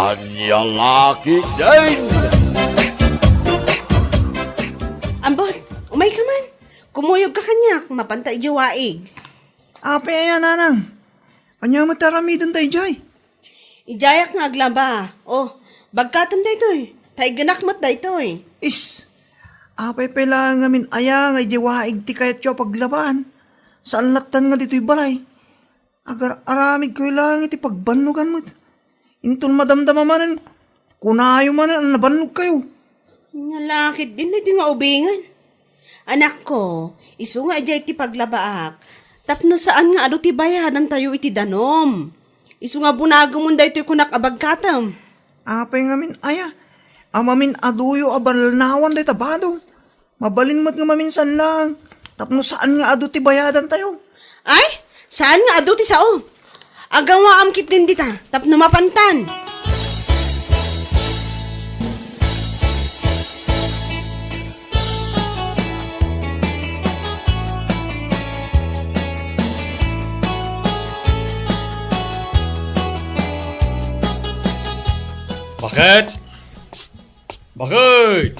Anyang aki din! Ambot, umay ka man. Kumuyog ka kanyak, mapantay jawaig. Ape ayan, nanang. Anya mataramidan tayo, Jay. Ijayak nga aglaba. Oh, bagkatan da ito eh. Tay ganak mat da ito eh. Is, apay pala ngamin aya nga jiwaig ti kayat yo paglaban. Saan latan nga dito'y balay. Agar aramig ko lang iti pagbanugan mo. Intun madamdama manan, kunayo manan, nabanog kayo. Nalakit din na ito nga ubingan. Anak ko, iso nga ajay ti paglabaak. Tapno saan nga ado ti bayadan tayo iti danom. Iso nga bunago mo da ito'y kunak abagkatam. Apay ngamin aya. Amamin aduyo abalnawan day tabado. Mabalin mo't nga maminsan lang. Tapno saan nga ado ti bayadan tayo. Ay, saan nga ado ti sao? Agawa amkit din dita, tapno mapantan. Bakit? Bakit?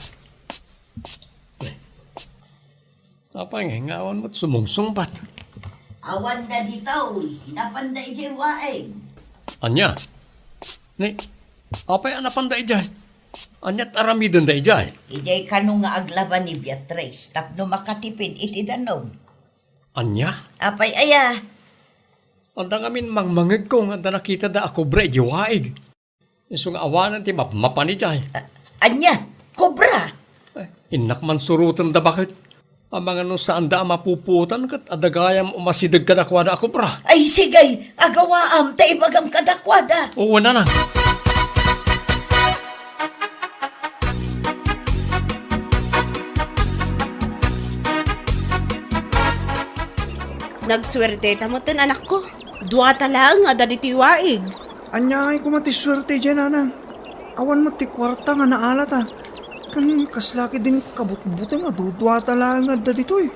Apa nga, ngawan mo't sumungsungpat. Awan na dito, napanday dyan waeng. Anya? Ni, apa yung napanday dyan? Anya't aramidon day dyan? Ijay kanu nga aglaban ni Beatrice, tapno makatipid iti danom. Anya? Apay aya, Anda ngamin mangmangag ko nga nakita da ako bre, jiwaig. Isong awanan ti mapani dyan. anya, kobra. Inak man surutan da bakit? Ang mga no saan da mapuputan kat adagayam umasidag ka dakwa da ako bra. Ay sigay, agawaam, taibagam kadakwada. Oo na na. Nagswerte tamotan anak ko. Dua talang ada di tiwaig. Anya ay kumatiswerte dyan, nanang. Awan mo ti kwarta nga naalat ah. Kan kaslaki din kabutbuti nga dudwa talang nga da dito eh.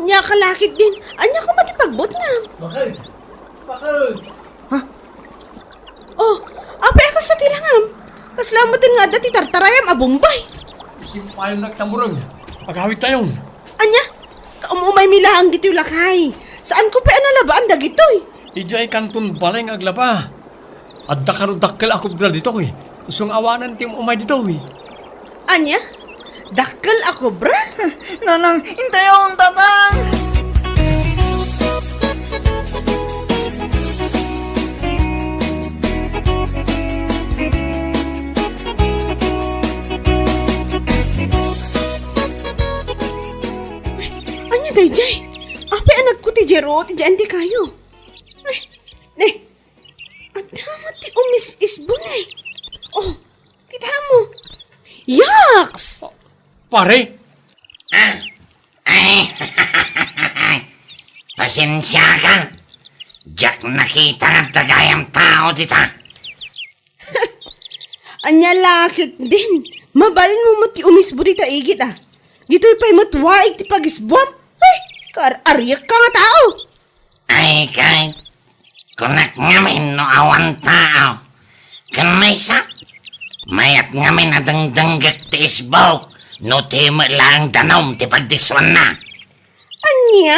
Nya kalakit din. Anya ko matipagbot nga. Bakit? Bakit? Oh, apay ako sa tilangam. Kaslamat din nga dati tartarayam abumbay. Simpayong nagtamurang. Agawit tayong. Anya, kaumumay milahang dito yung lakay. Saan ko pa nalabaan dagitoy? Ijay kantun baleng aglaba. Adda karudakkel ako bra dito eh. Isong awanan tim umay dito eh. Anya, dakkel ako bra? Nanang, intayon tatang! Anya dayjay, apay anak ko ti Jero, ti Jandi kayo. Ne, at tama ti umis isbunay. Oh, kita mo. Yaks! Pare, Pasensya ka. Diyak nakita ng tagayang tao dita. Anya lakit din. Mabalin mo mo ti umis burita igit ah. Dito'y pa'y matwaig ti pagisbuam. Ay, kar-aryak ka nga tao. Ay kay, kunak ngamin no awan tao. Kan may sa, mayat ngamin na dangdanggak ti isbaw. No timo lang danom ti pagdiswan na. Anya?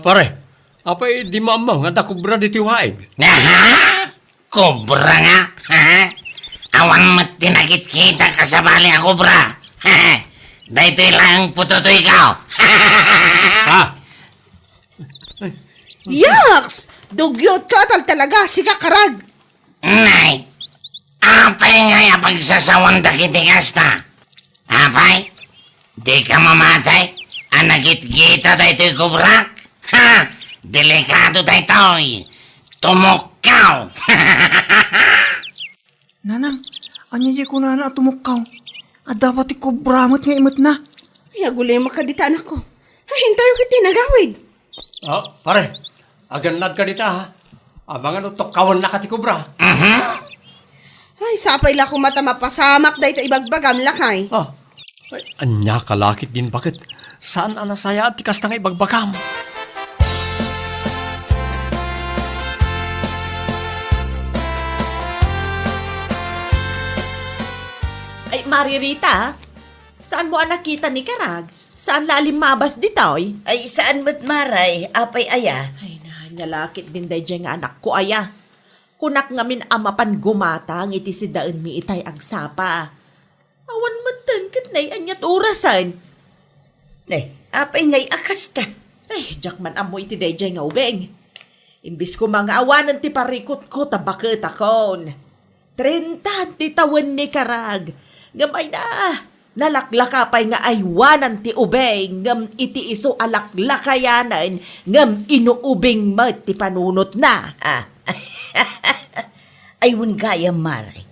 pare. Apay di mamang at ako bra dito waig. Aha, kobra nga. Ha? Awan mo't tinagit kita kasabali ako bra. Dahito lang puto to ikaw. Ha? Yaks! Dugyot ka talaga, si kakarag. Nay, apay nga pagsasawan da kitikas na. Apay, di ka mamatay. Anagit-gita da ito'y kubrak. Ha, delikado da ito'y. Tumukaw. Nanang, anya di ko na tumukkaw. At dapat ikobramot nga imot na. Ay, agulay makadita anak ko. Ay, hintayo kita nagawid. Pare, aganad ka dita ha. Abangan no tokawan na katikubra. Ay, sapay la ko mata mapasamak da ito ibagbagam lakay. Ay, anya kalakit din bakit? Saan anasaya at tikas na nga ibagbagam? Maririta, saan mo nakita ni Karag? Saan lalim mabas ditoy? Ay, saan mo't maray, apay aya? Ay, nanyalakit din day nga anak ko, aya. Kunak ngamin amapan gumatang iti si daan mi itay ang sapa. Awan matan kat nay anyat orasan. Apay ngay akas ta. Ay, jakman amo iti day nga ubeng. Imbis ko mga awanan ti parikot ko tabakit akon. 30 ti tawen ni Karag. Gamay na, nalaklakapay nga aywanan ti ubeng, ngam iti iso alaklakayanan, ngam inuubing mat ti panunot na. Ay, wun gaya maray.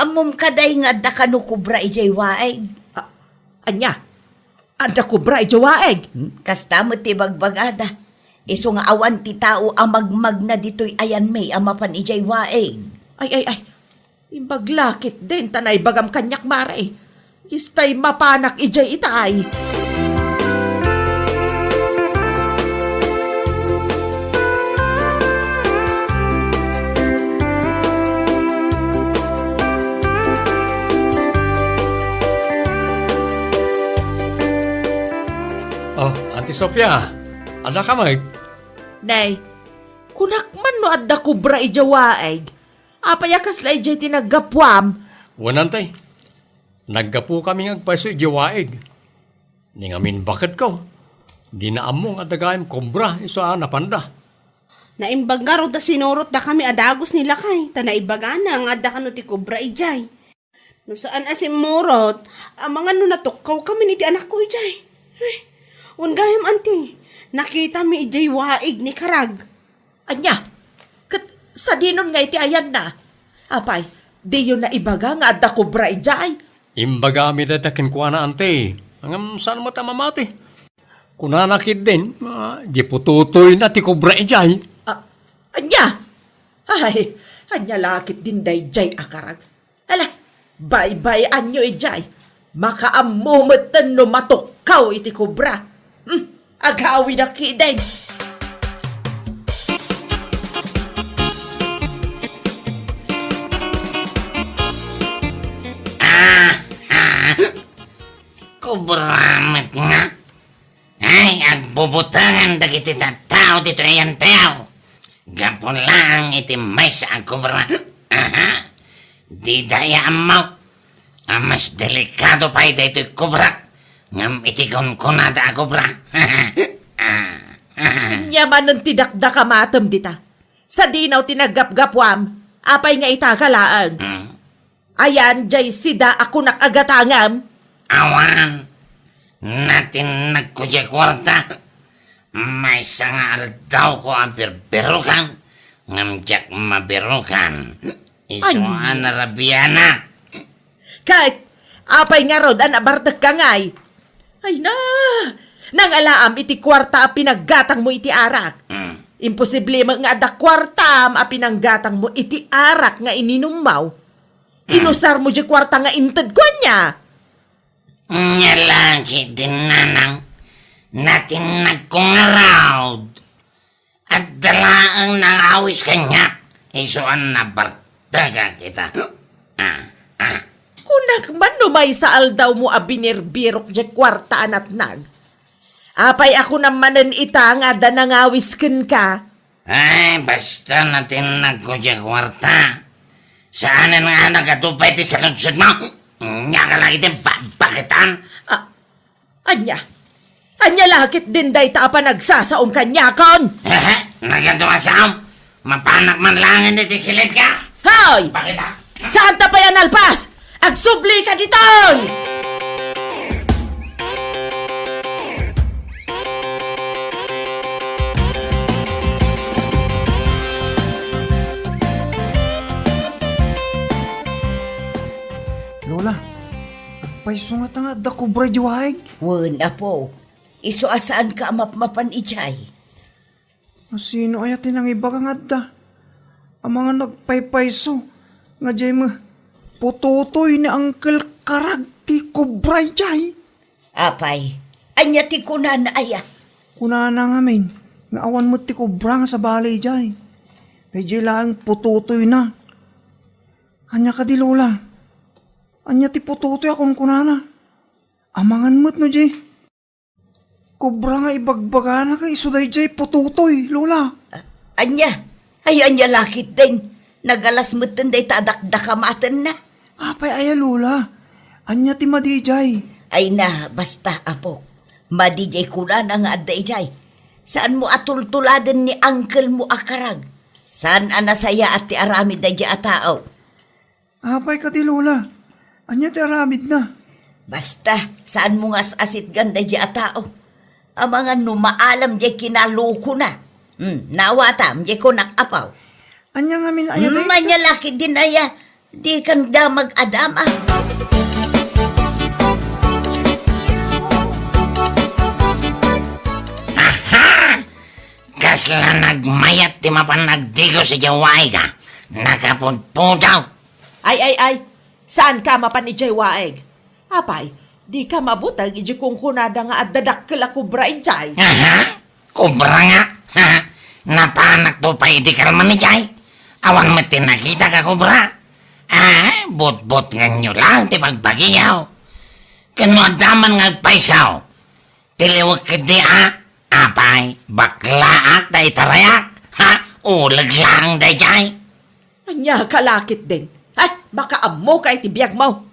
Amom kaday nga da kanu kubra ijay waeg. Anya, anda ko bra ijawaeg. Kasta mo ti bagbagada. Iso nga awan ti tao amagmag na dito'y ayan may amapan ijay waeg. Ay. Imbaglakit din, tanay bagam kanyak maray. Istay mapanak ijay itay. Oh, Ate Sofia, ada ka may? Nay, kunak man no adda kubra ijawaeg. Apayakas la ijay tinagapwam. Wanantay, naggapu kami ngagpaiso ijiwaig. Ni ngamin bakit ko? Dinaamong at dagayam kobra iso napanda. Naimbaga da sinurot da kami adagos nila kay. Tanaibagana ang adda kanu ti kubra ijay. No saan asim murot, ang mga no natukaw kami ni ti anak ko ijay. Ay, gayam anti, nakita mi ijay waig ni Karag. Anya, kat sa dinon nga iti ayan na. Apay, di yun na ibaga nga adda kubra ijay. Imbaga mi datakin ko na ante. Ang saan mo tamamati? Kunanakit din, di pututoy na ti kobra ijay. Anya, ay, anya lakit din day jay akarag. Ala, bye-bye anyo ijay. Makaamumatan no matukaw iti kubra. Agawi na kideng. Kubramet nga. Ay, agbubutangan dagiti tao dito ayan tao. Gapon lang iti may sa kubra. Di daya amaw. Mas delikado pa ito kubra. Ngam iti kunada kubra. Yaman ng tidakda kamatam dita. Sa dinaw tinagap-gapwam, apay nga itakalaan. Ayan, jay sida ako nakagatangam. Awan. Natin nagkudya kwarta. May sangal daw ko ang birbirukan. Ngamjak mabirukan. Isuan na rabiyana. Kahit apay nga rod, anabartag ka ngay. Ay na, nang alaam iti kwarta a pinaggatang mo iti arak. Imposible nga ada kwarta a pinanggatang mo iti arak nga ininumaw. Inusar mo di kwarta nga inted ko niya. Nyalagi din nanang. Natin nagkungarawd. At dalaang nangawis kanya. Isuan na bartaga kita. Kunak man numay sa aldaw mo a binirbirok di kwarta anat nag. Apay ako namanan ita nga da nangawis ken ka. Ay, basta natin nagkudya kwarta. Saan nga nagatupay ti sa lunsod mo? Nga ka lang iti bakitan. Anya lakit din day ta pa nagsasaom kanya kon. Naganto ka saan? Mapanak man lang iti silid ka. Hoy! Bakita? Saan ta pa yan alpas? Agsubli ka diton! Lola, agpaiso nga tanga da kubra jiwaig. Wala po. Iso asaan ka amapmapan ijay? Sino ayatin ang iba kang adda? Ang mga nagpaypayso nga jay mo pututoy ni Uncle Karag ti kubra jay. Apay, anya ti kunan aya. Kuna na ngamin, nga awan mo ti kubra nga sa balay jay. Kay jay lang pututoy na. Anya ka di Lola. Anya ti pututoy akong kunana. Amangan mo't no, Jay. Kubra nga ibagbagana ka isuday, Jay, pututoy, Lola. Anya, ay anya lakit din. Nagalas mo tinday tadakdakamatan na. Apay aya, Lola. Anya ti madi, Jay. Ay na, basta apo. Madijay kuna na nga aday jay. Saan mo atultuladan ni uncle mo akarag? Saan anasaya at ti aramid na di atao? Apay ka ti, Lola. Anya ti aramid na. Basta, saan mo nga asit ganda di atao? Ang mga numaalam di kinaluko na. Nawatam di ko nakapaw. Anya nga min aya, Day. Manyalaki din aya. Di kan da mag-adama. Kasla nagmayat ti mapan nagdigo sa jaway ka. Nakapudpudaw. Ay. Saan ka mapan ijay waeg? Apay, di ka mabutag iji kung kunada nga at dadakkel ako bra ijay. Aha, kubra nga. Ha, napanak to pa iti kalman ni Jay. Awan mo tinakita ka kubra. Ah, bot-bot nga nyo lang ti pagbagiyaw. Kano adaman nga paisaw. Tiliwag ka di apay, baklaak da itarayak. Ha, ulag lang da Jay. Anya kalakit din. Ay, baka amo ka iti biyag mo.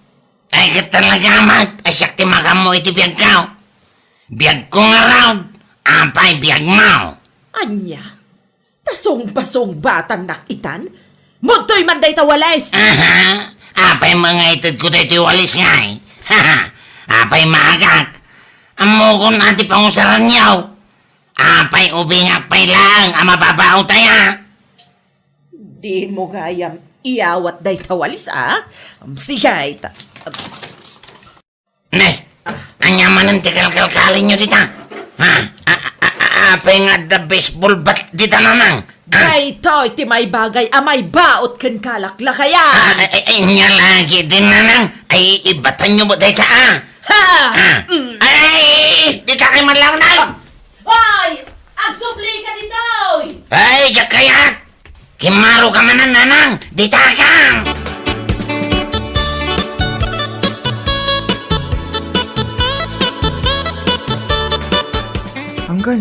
Ay ka talaga mat, asyak ti makamo iti biyag kao. Biyag ko nga raw, apay biyag mo. Anya, tasong-basong batang nakitan, muntoy man day tawales. Aha, apay mga itad ko dahi ti walis nga eh. Haha, apay maagak. Amo ko nati pangusaran yaw. Apay ubingak pay lang, ang mababaw taya. Di mo gayam iawat day tawalis Sigay ta. Ne, anyaman ang tikal-kalkalin nyo dita. Ha, apay nga the baseball bat dita nanang. Day to iti may bagay amay baot ken kalaklakayan. Nya lagi din nanang. Ay, ibatan nyo mo dita Ha! Ay, di ka kayo man lang na. Hoy! Agsupli ka dito! Ay, diyak kayat! Kimaro ka man nanang! Dita ka! Anggal,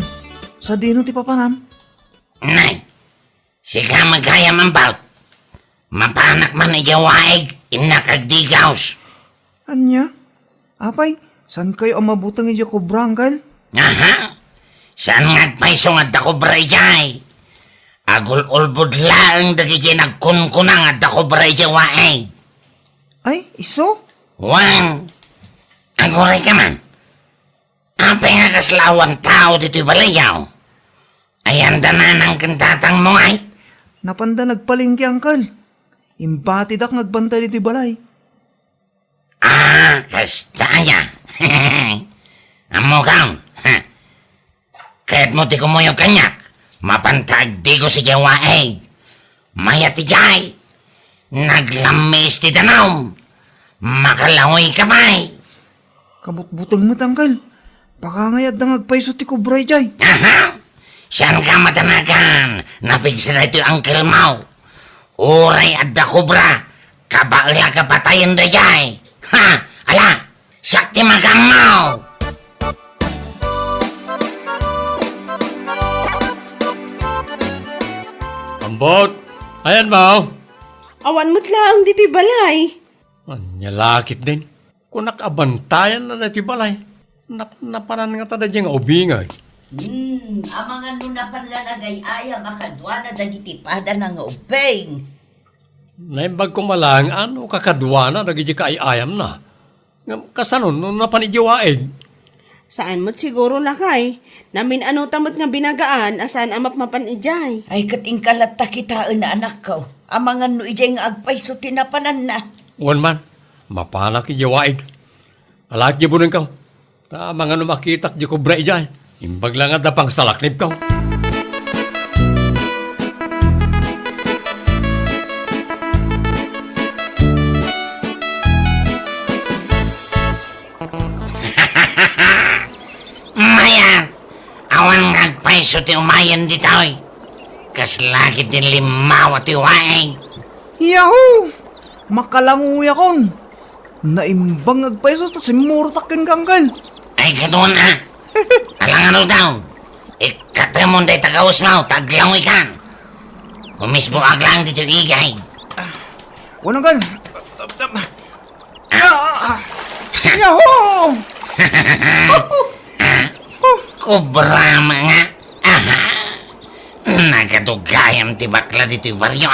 sa dino ti papanam? Nay, siga magayam ang bout. Mapanak man ijawaig, inakagdigaws. Anya? Apay, saan kayo ang mabutang iya kubra, Anggal? Aha, saan ngagpaiso nga dako brayjay? Agul-ulbud lang dagiti nagkunkunang at dako brayjawaig. Ay, iso? Wan, aguray ka man. Apay nga kaslawan tao dito'y balayaw. Ayan na ng kantatang mo ay. Napanda nagpalingki, Anggal. Imbati dak nagbantay dito balay. Kastaya. Amo kang. Kahit mo ti kumuyog kanyak, mapantag di ko si jawaeg. Maya ti jay. Naglamis ti danaw. Makalaoy kamay. Kabutbutang mo, Anggal. Pakangayad na ngagpaiso ti kubray, Jay. Aha! Saan ka matanagan? Napigsira ito yung uncle mo. Uray at da kubra. Kabaala ka patayin da jay. Ha! Ala! Sakti magang mo! Ambot, ayan mo. Awan mo't lang dito'y balay. Anya lakit din. Kung nakabantayan na dati balay. Napanan nga tada diyang ubingay. Amang ano na panlalagay ayam akadwa na dagiti pada ng ubeng. Naimbag ko malang ano kakadwa na dagi ka ayam na. Kasanon nung napanidiwaig. Saan mo't siguro lakay? Namin ano tamot nga binagaan asan amap mapan ijay. Ay kating kalata kitaan na anak ko. Amang ano ijay nga agpaiso tinapanan na. Uwan man, mapanak idiwaig. Alak di bunin ka. Tama nga numakitak di kubra ijay. Imbag lang nga dapang salaknib ka. Maya! Awan ngagpaiso ti umayan ditoy. Kaslagi din limaw at iwaig. Yahoo! Makalanguya kon. Naimbang agpaisos ta simurtak ken kangkal. Ay, ganoon Alang ano daw? Ikatamon day tagaus mo, taglang ikan. Kumisbo aglang dito igay. Wanang kan. Yahoo! Kubra mga. Nagadugayam ti bakla dito yung baryo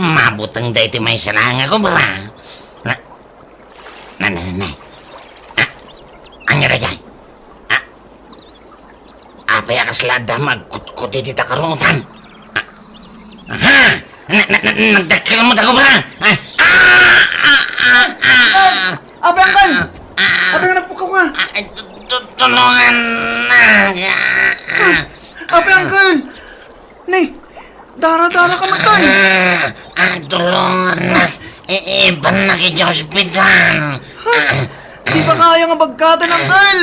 Mabutang day ti may salanga kubra. Nanay. Anya da jay. Apa ya kaslada magkut-kut di takarungutan. Nagdakil mo tako ba? Apa yang kan? Apa yang nagpukaw nga? Tulungan na. Apa yang kan? Ni, dara-dara ka man kan. Tulungan na. Iban na kaya ospital. Di ba kaya nga bagkado ng kal?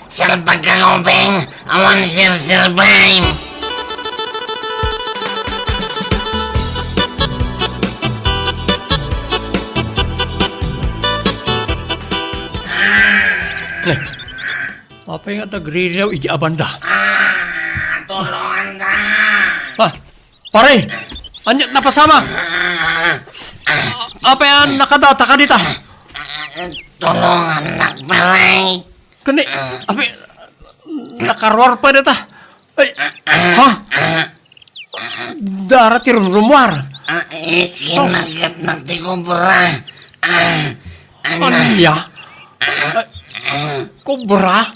Salpag ka ngobeng. Awan survive. Apa yang tagririyaw iti abanda? Tulungan na. Pare! Anyat na pasama! Apa yang nakadata ka dita? Tulungan na palay. Kani, apa nakarwar pa dita? Ay, ha? Darat yung rumwar. Kinagat na ti kubra. Anya? Kubra?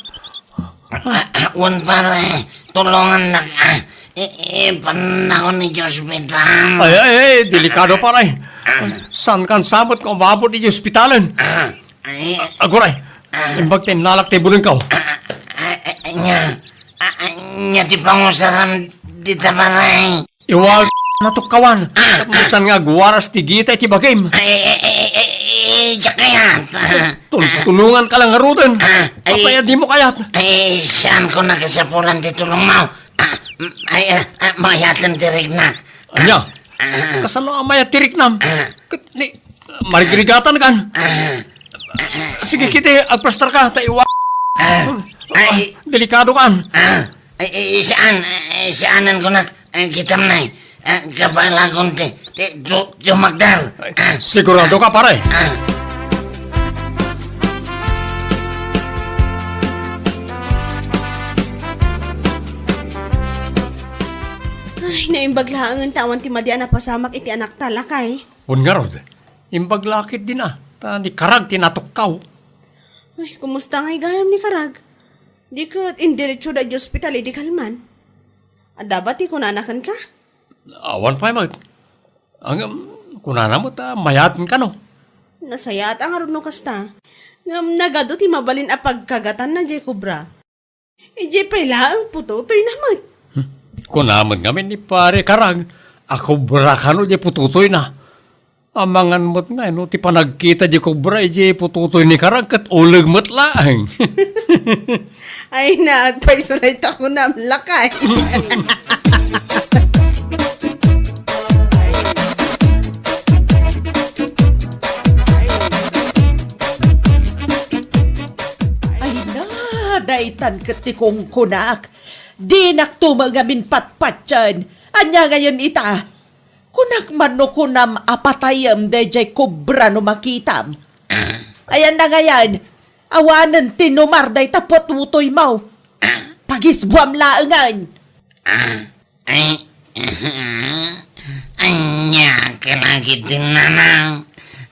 Wan pare, tulungan na ka. Ipan na ko ni hospital. Ay, delikado pare. San kan sabot ko mabot di hospitalan? Aguray, imbag tinalak ti bulong ka. Nya ti pangusaram di tabaray. Iwag na to kawan. Musan nga guwaras ti gita ti bagim. Jakayat. Tulungan ka lang ngarutin. Papaya di mo kayat. Saan ko nakasapulan ti tulong mo? Mayatan ti rignak. Anya, kasano ang maya tirik nam? Marigirigatan kan. Sige kiti, agplastar ka, taiwa. Delikado kan. Saanan ko na kitam na kapalagon ti Magdal. Sigurado ka pare. Ay, naimbag lang ang tawan ti madya na pasamak iti anak talakay. Un nga rod, imbag lakit din ta ni karag tinatukkaw. Ay, kumusta nga'y gayam ni Karag? Di ka indiretso da di hospital, di kalman. At dapat kunanakan ka? Awan pa mag. Kunana mo ta mayatin ka no. Nasaya at ang arun no kasta. Ngam nagado ti mabalin a pagkagatan na jay kubra. E jay pala ang putotoy naman. Kunamon ngamin ni pare karag. Ako bra ka no di pututoy na. Amangan mo't nga, no, ti panagkita di kubra, di pututoy ni karag, kat ulag mo't lang. Ay, nagpaisulay ako na lakay. Ay na, daitan katikong kunak. Di naktumagamin patpatyan. Anya ngayon ita. Kunak man no kunam apatayam dayjay kubra no makitam. Ayan na ngayon. Awanan tinumar day tapot wutoy mau. Pagisbuam laangan. Anya ka lagi din nanang.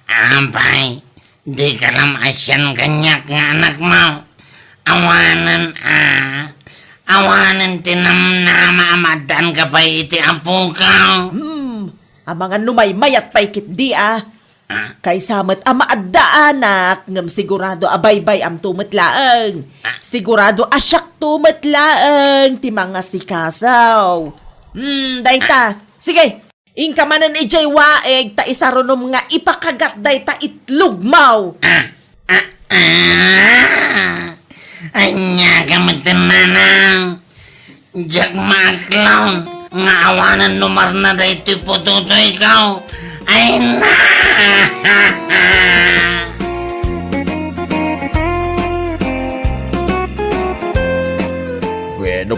Ampay, di ka lang asyan kanyak nga anak mo. Awanan tinamnama amadan ka pa iti apo ka. Ang mga numay mayat paikit di Kay samet ama adda anak ngam sigurado abaybay am tumetlaeng. Sigurado asyak tumetlaeng ti mga sikasaw. Dayta. Sige. Ingka manan ijay waeg ta isarunom nga ipakagat dayta itlog mau. Anya ka matinanang. Jak maklaw. Nga awanan numar na da ito pututo ikaw. Ay na!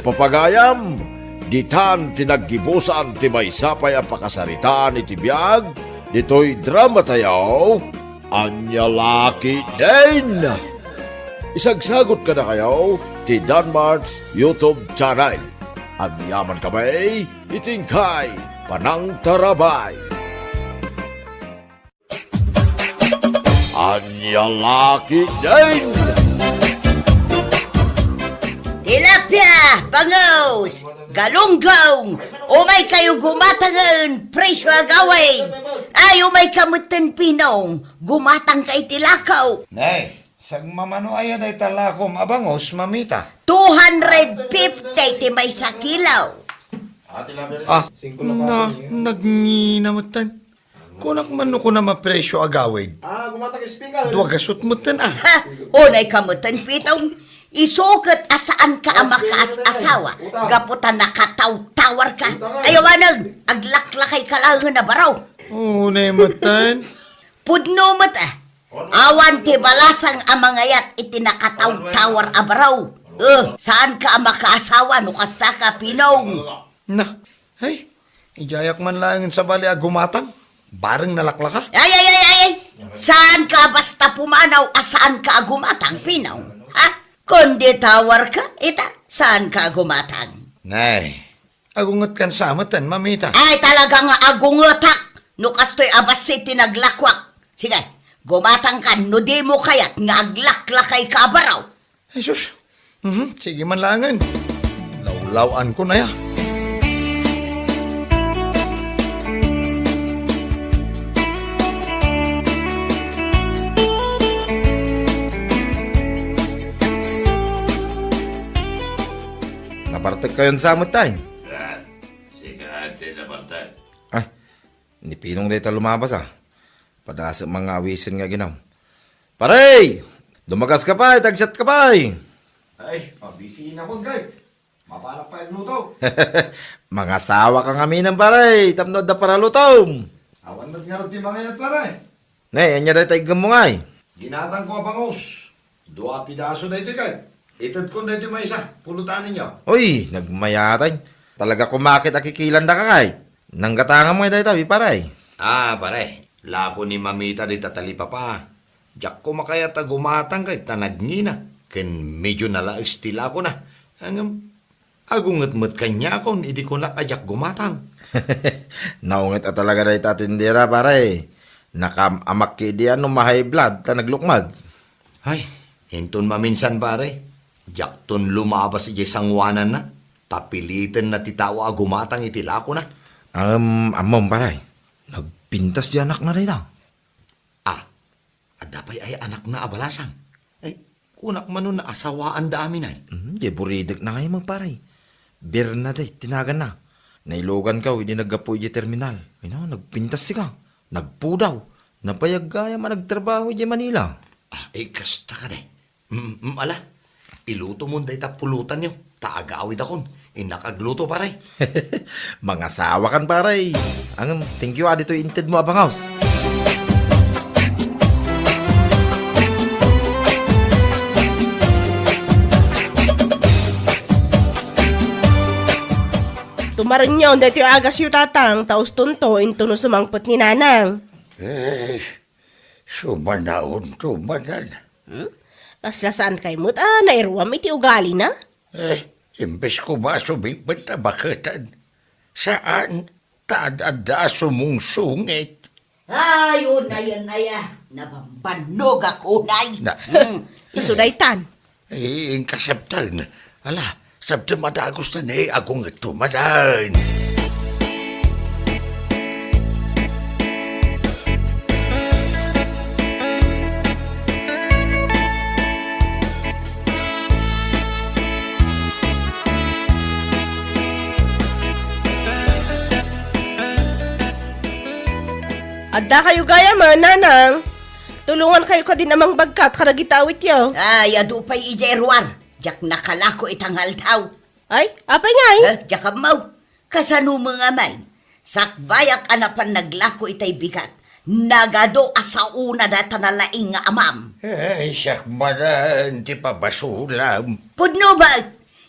Papagayam, ditan tinaggibusan ti may sapay ang pakasaritaan iti biyag, dito'y drama tayo, Anya Laki din! Isagsagot ka na kayo, ti Danmar's YouTube channel. Ang yaman kamay, itingkay, Panang Tarabay. Anya Laki din! Tilapia, bangaws, galunggong, umay kayo gumatangan, presyo agawin. Ay, umay kamutan pinong, gumatang kay tilakaw. Nay, sag mamano ayan ay talakom abangos, mamita. 250 ti may sa kilaw. Ah, nagnginamatan. Kunak man ko na mapresyo agawid. Dua gasot mo tan Ha, unay kamutan pitong. Isukat asaan ka ang makaas-asawa. Gaputan nakataw-tawar ka. Ayawanag, aglaklakay ka lang na baraw. Unay matan. Pudno mo ta. Awan ti balasang ang mga yat itinakataw-tawar abaraw. Saan ka ang makaasawa no kasta ka pinong? Na, ay, ijayak man lang sa bali agumatang. Bareng nalaklaka. Ay! Saan ka basta pumanaw asaan ka agumatang pinong? Ha? Kundi tawar ka, saan ka agumatang? Nay, agungot kan sa amatan, mamita. Ay, talaga nga agungotak. No kastoy abas si tinaglakwak. Sige, gumatang ka, no di mo kayat nga aglaklakay ka baraw. Ay, sus. Sige man langan. Lawlawan ko na ya. Napartag kayon sa amatan. Sigurate na bantay. Ay, hindi pinong dito lumabas Padasa mga awisin nga ginaw. Paray! Dumagas ka pa, tagsat ka pa. Ay, pabisi na ko, guys. Mapalak pa yung luto. Mga sawa kang aminan, paray. Tamnod na para lutom. Awan na nga rin mga yan, paray. Nay, anya na tayo gamungay. Ginatang ko abangos. Dua pidaso na ito, guys. Itad ko na ito may isa. Pulutan ninyo. Uy, nagmayatay. Talaga kumakit akikilan na ka, kay. Nanggatangan mo na ito, paray. Paray. Lako ni mamita di tatalipa pa. Diyak ko makayat gumatang kay tanagngina. Ken medyo nalaes tila ko na. Agungat-mat kanya ako, hindi ko na ajak gumatang. Naungit talaga na itatindira, pare. Nakaamak ki diyan no mahay blood ta naglukmag. Ay, hinton maminsan, pare. Diyak ton lumabas iti sangwanan na. Tapilitan na titawa gumatang itila ko na. Amom, pare. Nagpintas di anak na rin adapay ay anak na abalasang. Ay, kunak man nun na asawaan da amin ay. Di buridik na ngayon magparay. Bir na day, tinagan na. Nailogan ka, hindi naggapoy di terminal. Ay no, nagpintas si ka. Nagpudaw. Napayag gaya man nagtrabaho di Manila. Ay, kasta ka day. Ala, iluto mo day tapulutan nyo. Taagawid akon. Inakagluto paray. Mga sawa kan paray. Thank you dito inted mo abang house. Tumarin niyo, dito yung agas yung tatang, taos tunto, into no sumangpot ni nanang. Sumanaon. Kaslasaan kay mo't, nairuwam iti ugali na. Imbes ko masumipit na bakatan. Saan taadada sumungsungit? Ayun na yan na ya. Nabambanog ako, nay. Isudaytan. Ang kasabtan. Ala, sabta madagos na akong tumadan. Adda kayo gaya man, nanang. Tulungan kayo ka din namang bagkat, karagitawit yo. Ay, adupay ijerwar. Jak nakalako itanghal tao. Ay, apay ngay. Jak amaw. Kasano mga may. Sakbayak anapan naglako itay bigat. Nagado asauna data na laing nga amam. Ay, sakmaran, di pa basulam. Pudno ba?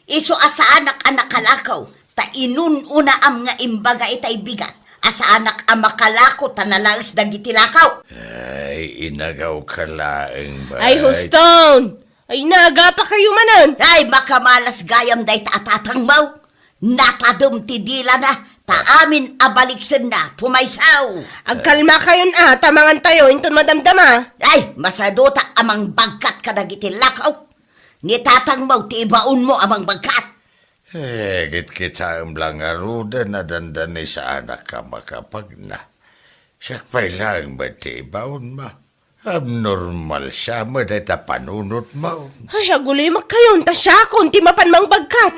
Iso asa anak kalakaw, ta inununa am nga imbaga itay bigat. Asa anak ang makalako ta nalaos dagiti lakaw. Ay, inagaw ka laeng ba? Ay, huston! Ay, naga pa kayo manan! Ay, makamalas gayam day ta atatang mau. Natadum ti dila na, ta amin abaliksen na, pumaysaw. Agkalma kayon tamangan tayo, inton madamdama. Ay, masaduta amang bagkat ka dagiti lakaw. Ni tatang mau, ti ibaon mo amang bagkat. Git kita ang lang aruda na dandan ni sa anak ka makapag na. Siya pa'y lang ba ti ibaon mo? Abnormal siya mo dahil ta panunot mo. Ay, agulimak kayon, ta siya kung ti mapanmang bagkat.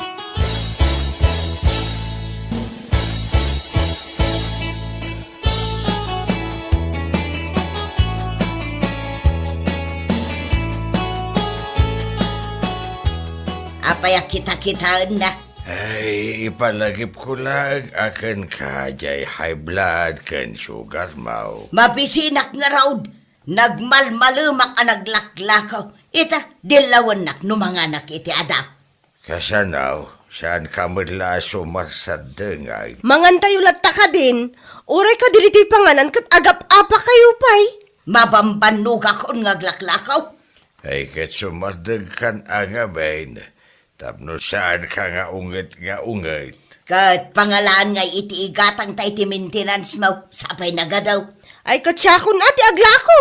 Apaya kita-kitaan na. Ay, ipalagip ko lang akan kajay high blood kan sugar mo. Mabisinak nga raud. Nagmalmalumak ang naglaklakaw. Ita, dilawan nak numanganak iti adap. Kasanaw, saan ka madla sumarsad dengay? Mangan tayo latta ka din. Uray ka diliti panganan kat agap-apa kayo pay. Mabambanog ako ngaglaklakaw. Ay, kat sumardag kan angabain. Tapno saan ka nga unget. Kat pangalaan nga iti igatang tayo ti maintenance mo. Sapay nagadaw. Ay, katsakon ati aglako.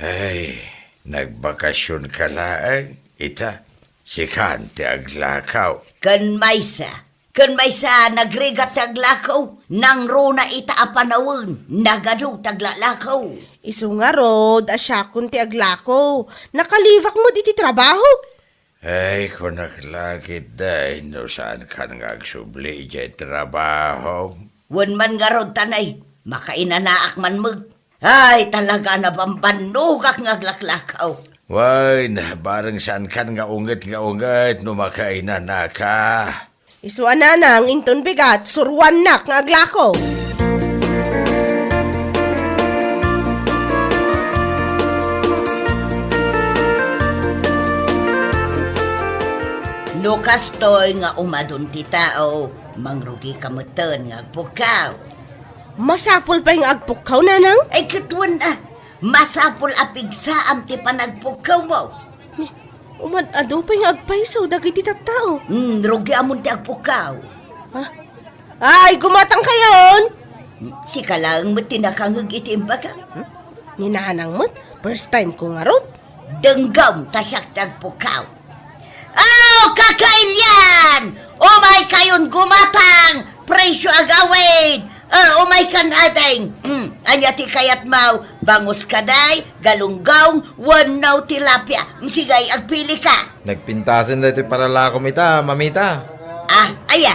Ay, nagbakasyon ka laang. Ita, si Kante aglakaw. Kan maysa nagrigat taglakaw. Nang runa ita apanawon. Nagadaw taglalakaw. Isu nga rod, asyakon ti aglako. Nakalivak mo diti trabaho. Ay, kung naglakit dahi, no saan ka nagsubli ijay trabaho. Wan man nga rod tanay. Makainanaak man mag. Ay, talaga na bambanugak ngaglaklakaw. Way, na barang saan ka nga unget, no makainan na ka. Isu ananang inton bigat, surwan nak nga aglako. No kastoy nga umadun ti tao, mangrugi kamutan nga agpukaw. Masapol pa yung agpukaw, nanang? Ay katwan masapol apigsa am ti panagpukaw mo. Umad-ado pa yung agpaiso, dagiti tattao. Rugi amon ti agpukaw. Ha? Ay, gumatang kayon! Si kalang mo tinakangag iti imbaga. Ninanang mo't, first time ko nga ron. Denggam tasyak ti agpukaw. Oh, kakailyan! Umay kayon gumatang! Presyo agawid! Umay kan adeng! Anya ti kayat mau, bangus kaday, galunggaw, wanaw tilapia. Sigay, agpili ka. Nagpintasin na ito para lakom ita, mamita. Ay,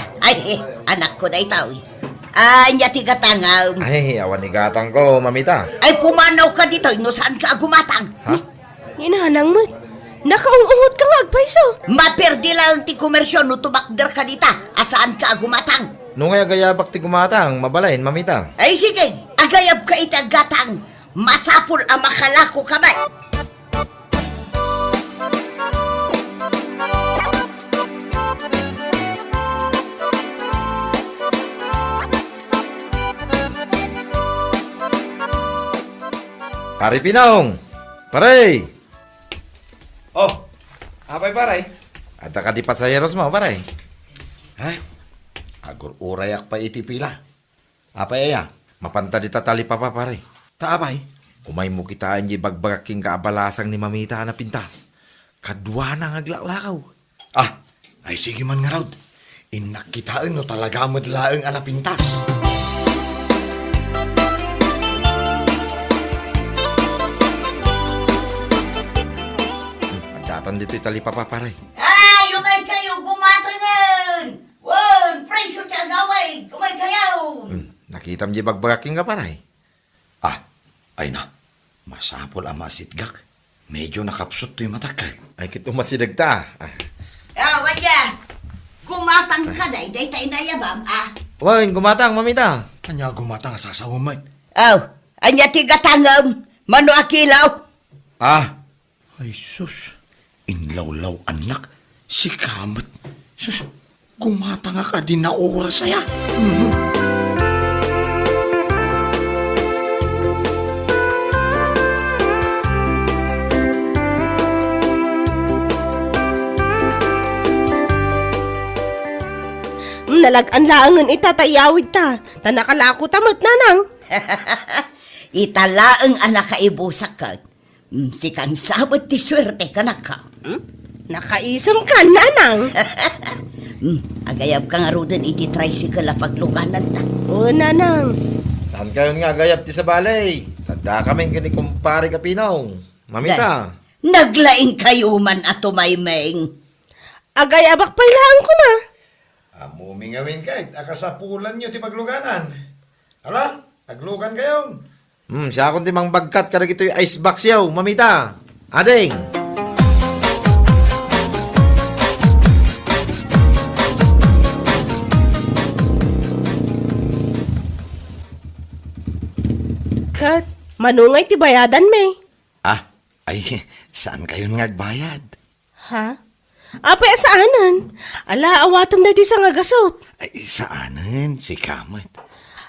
anak ko na itaw. Anya ti gatangaw. Ay, awan ni gatang ko, mamita. Ay, pumanaw ka dito, no saan ka gumatang? Ha? Ninanang mo't, nakaungungot ka nga agpaiso. Maperdi lang ti komersyon, no tumakder ka dita, asaan ka gumatang? Nung ay agayabak ti gumatang, mabalain, mamita. Ay sige, agayab ka itagatang. Masapul ang makalako kamay. Pare Pinong! Pare! Oh, apay paray? At ka di pasayeros mo, pare. Ay, agur urayak pa iti pila. Apay aya? Mapanta di tatali pa pa, pare. Taapay? Umay mo kitaan di bagbagaking kaabalasang ni mamita na pintas. Kadwa na ngaglakaw. Ah, ay sige man nga raw. Inakitaan no talaga madlaeng anapintas. Magdatan dito itali pa pa, pare. Ay, umay kayo, gumatangan! Wan, presyo ti agaway, umay kayo! Nakitam di bagbagaking ka, pare. Ah, ay na. Masapol ang masitgak. Medyo nakapsot to yung matakay. Ay, kito masidagta. Wadya, gumatang ka day tayo nayabam, Wan, gumatang, mamita. Kanya gumatang sa sawamay. Anya ti gatangam, mano akilaw. Ah, ay sus. Inlawlaw anak. Si Kamat. Sus, gumata nga ka din na oras saya. Nalagaan laangan itatayawid ta. Tanakalako tamot nanang. Italaang anak kaibusak ka. Si kansabot ti swerte ka na ka. Nakaisam ka, nanang. Agayab ka nga rodan iti tricycle na pagluganan ta. Oo, nanang. Saan kayo nga gayap ti sa balay? Tanda kaming kini kumpare kapinaw. Mamita. Naglaing kayo man ato maymeng. Agay abak pailahan ko na. Mumingawin kahit akasapulan nyo ti pagluganan. Ala, taglugan kayo. Siya akong timang bagkat kada ito'y icebox yaw. Mamita. Ading. Kat, manungay ti bayadan me. Ay, saan kayo nagbayad? Ha? Apay asaanan? Ala, awatan na di sa nga gasot. Ay, saanan? Si Kamot.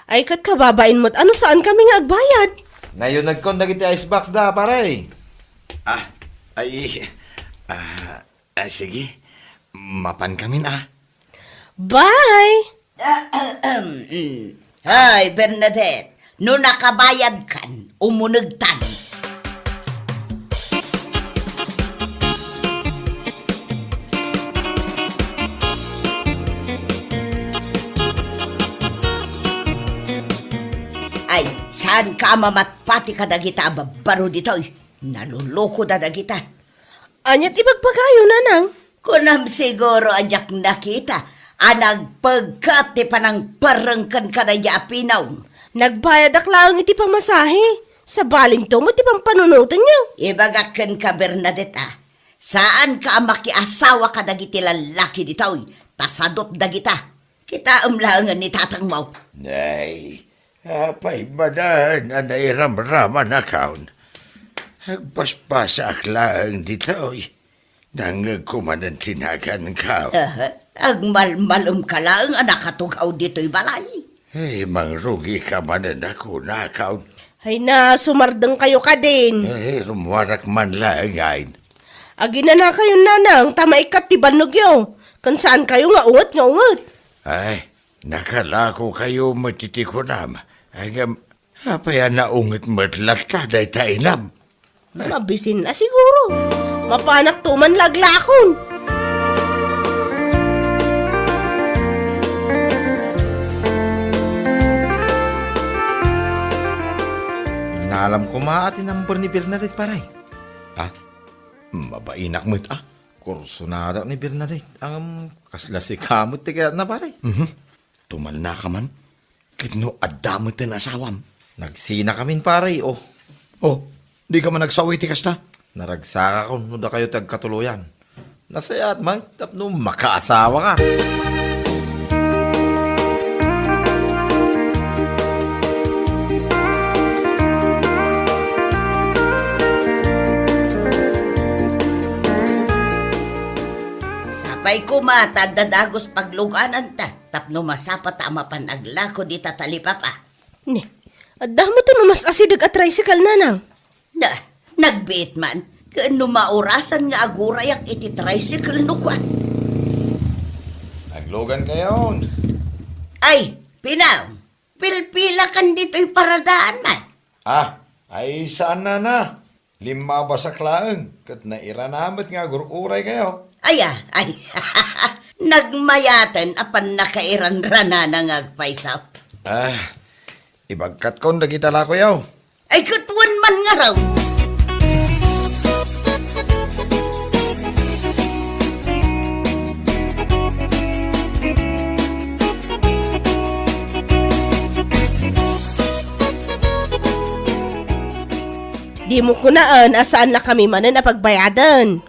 Ay, kat kababain mo't ano saan kami nga agbayad? Ngayon nagkondag iti icebox da, pare. Sige. Mapan kami na. Bye! Hay, Bernadette, no nakabayad kan, umunagtan. Ay, saan ka mamatpati ka dagita, babaro dito'y? Naluloko da dagita. Anyat ibagpagayo, nanang. Kunam siguro ajak nakita, anag pagkat ti panang parangkan ka na yapinaw. Nagbayad aklang iti pamasahe. Sa baling to mo ti pampanunutan niyo. Ibagakan ka, Bernadette, saan ka makiasawa ka dagiti lalaki dito'y? Tasadot dagita. Kita umlangan ni tatang mo. Nay, apay badan anay ramraman akaon. Agpaspasa aklang dito. Nangagkumanan tinagan ka. Agmalmalum ka lang, anak katugaw dito'y balay. Ay, mangrugi ka manan ako na akaon. Ay na, sumardang kayo ka din. Ay, rumwarak man lang ngayon. Agina na kayo, nanang. Tama ikat ti banog yo. Kan saan kayo nga ungot. Ay, nakalako kayo matitikunam. Ay, apay na unget matlata day tainam. Mabisin na siguro. Mapanak tuman laglakon. Inalam ko maaati number ni Bernadette, pare. Mabainak mo't Kurso na ni Bernadette. Ang kasla si kamot ti kaya na, pare. Tumal na ka man. Kitno adamot na asawam. Nagsina kamin, pare. Oh, Di ka man nagsawi ti kasta? naragsaka ko no da kayo tagkatuluyan. Nasaya at may tapno makaasawa ka. Sapay kumata dadagos pagluganan ta. Tapno masapat ama panaglako di tatalipapa. Ne, adamo to mas asidag at tricycle, nanang. Nagbiit man. Kano maurasan nga agurayak iti tricycle no kwa. Naglogan kayo. Ay, Pinaw, pilpila kan dito'y paradaan man. Ay saan na? 5 ba sa klaang? Kat nairanamat nga gururay kayo. Ay, nagmayatan apan nakairanrana na ngagpaisaw. Ibagkat ko nagitala ko yaw. Ay, kutuan man nga raw. Di mo kunaan asaan na kami manan na pagbayadan.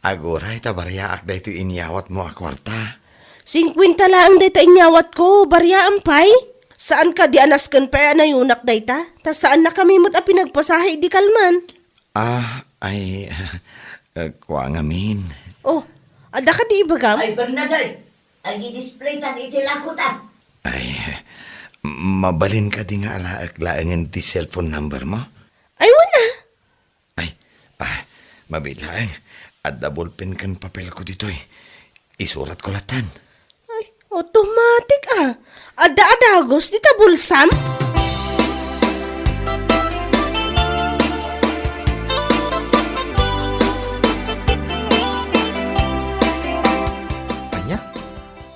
Aguray tabaryaak da ito inyawat mo a kwarta. 50 lang dayta inyawat ko, barya ampay. Saan ka di anaskan pa na yunak dayta? Ta saan na kami mo't a pinagpasahe di kalman? Kwa ngamin. Oh, Ada ka di ibagam? Ay, Bernadette, ang i-display tan itilako ta. Ay, mabalin ka di nga alaak-laangan ti cellphone number mo? Ay, wala. Ay, mabilang. At double pen kan papel ko dito eh. Isurat ko latan. Ay, automatic Ada-adagos, di tabulsam? Anya?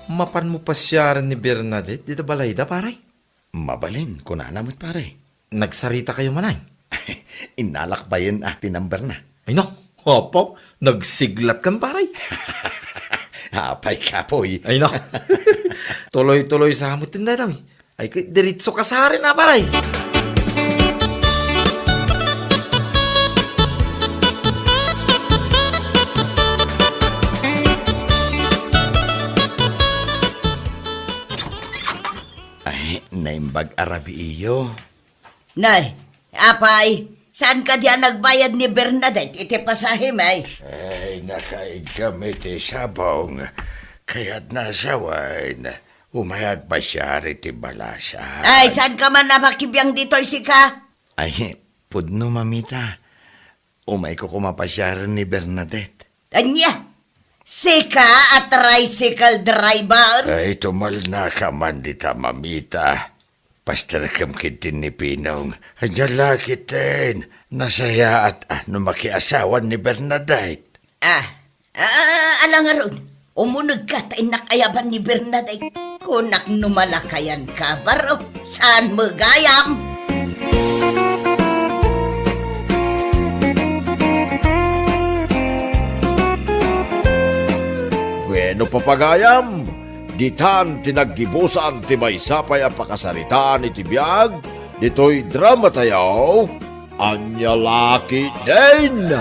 Mapan mo pa siya ni Bernadette dito balayda, paray? Mabalin, kunanamot pare. Nagsarita kayo manay? Inalakbayan tinamber na. Ay no, opo, nagsiglat kan paray. Apay ka po eh. Ay no, tuloy-tuloy sa hamutin na daw. Ay, diritso ka sa rin na paray. Ay, naimbag arabi iyo. Nay, apay, saan ka diyan nagbayad ni Bernadette? Iti pasahim ay. Ay, nakaigamit sabong. Kaya't nasawain. Umayag pa siya riti balasa. Ay, saan ka man namakibiyang dito'y sika? Ay, pudno mamita. Umay ko kumapasyaran ni Bernadette. Anya, sika at tricycle driver? Ay, tumal na ka man dita mamita. Pastarakam kitin ni Pinong. Anyala kitin. Nasaya at makiasawan ni Bernadette. Alang nga ron. Umunod ka tayo nakayaban ni Bernadette. Kunak numalakayan ka, baro. Saan mo gayam? Bueno papagayam, ditan tinaggibusan ti may sapay ang pakasaritaan iti biyag, dito'y drama tayaw, Anya Laki din!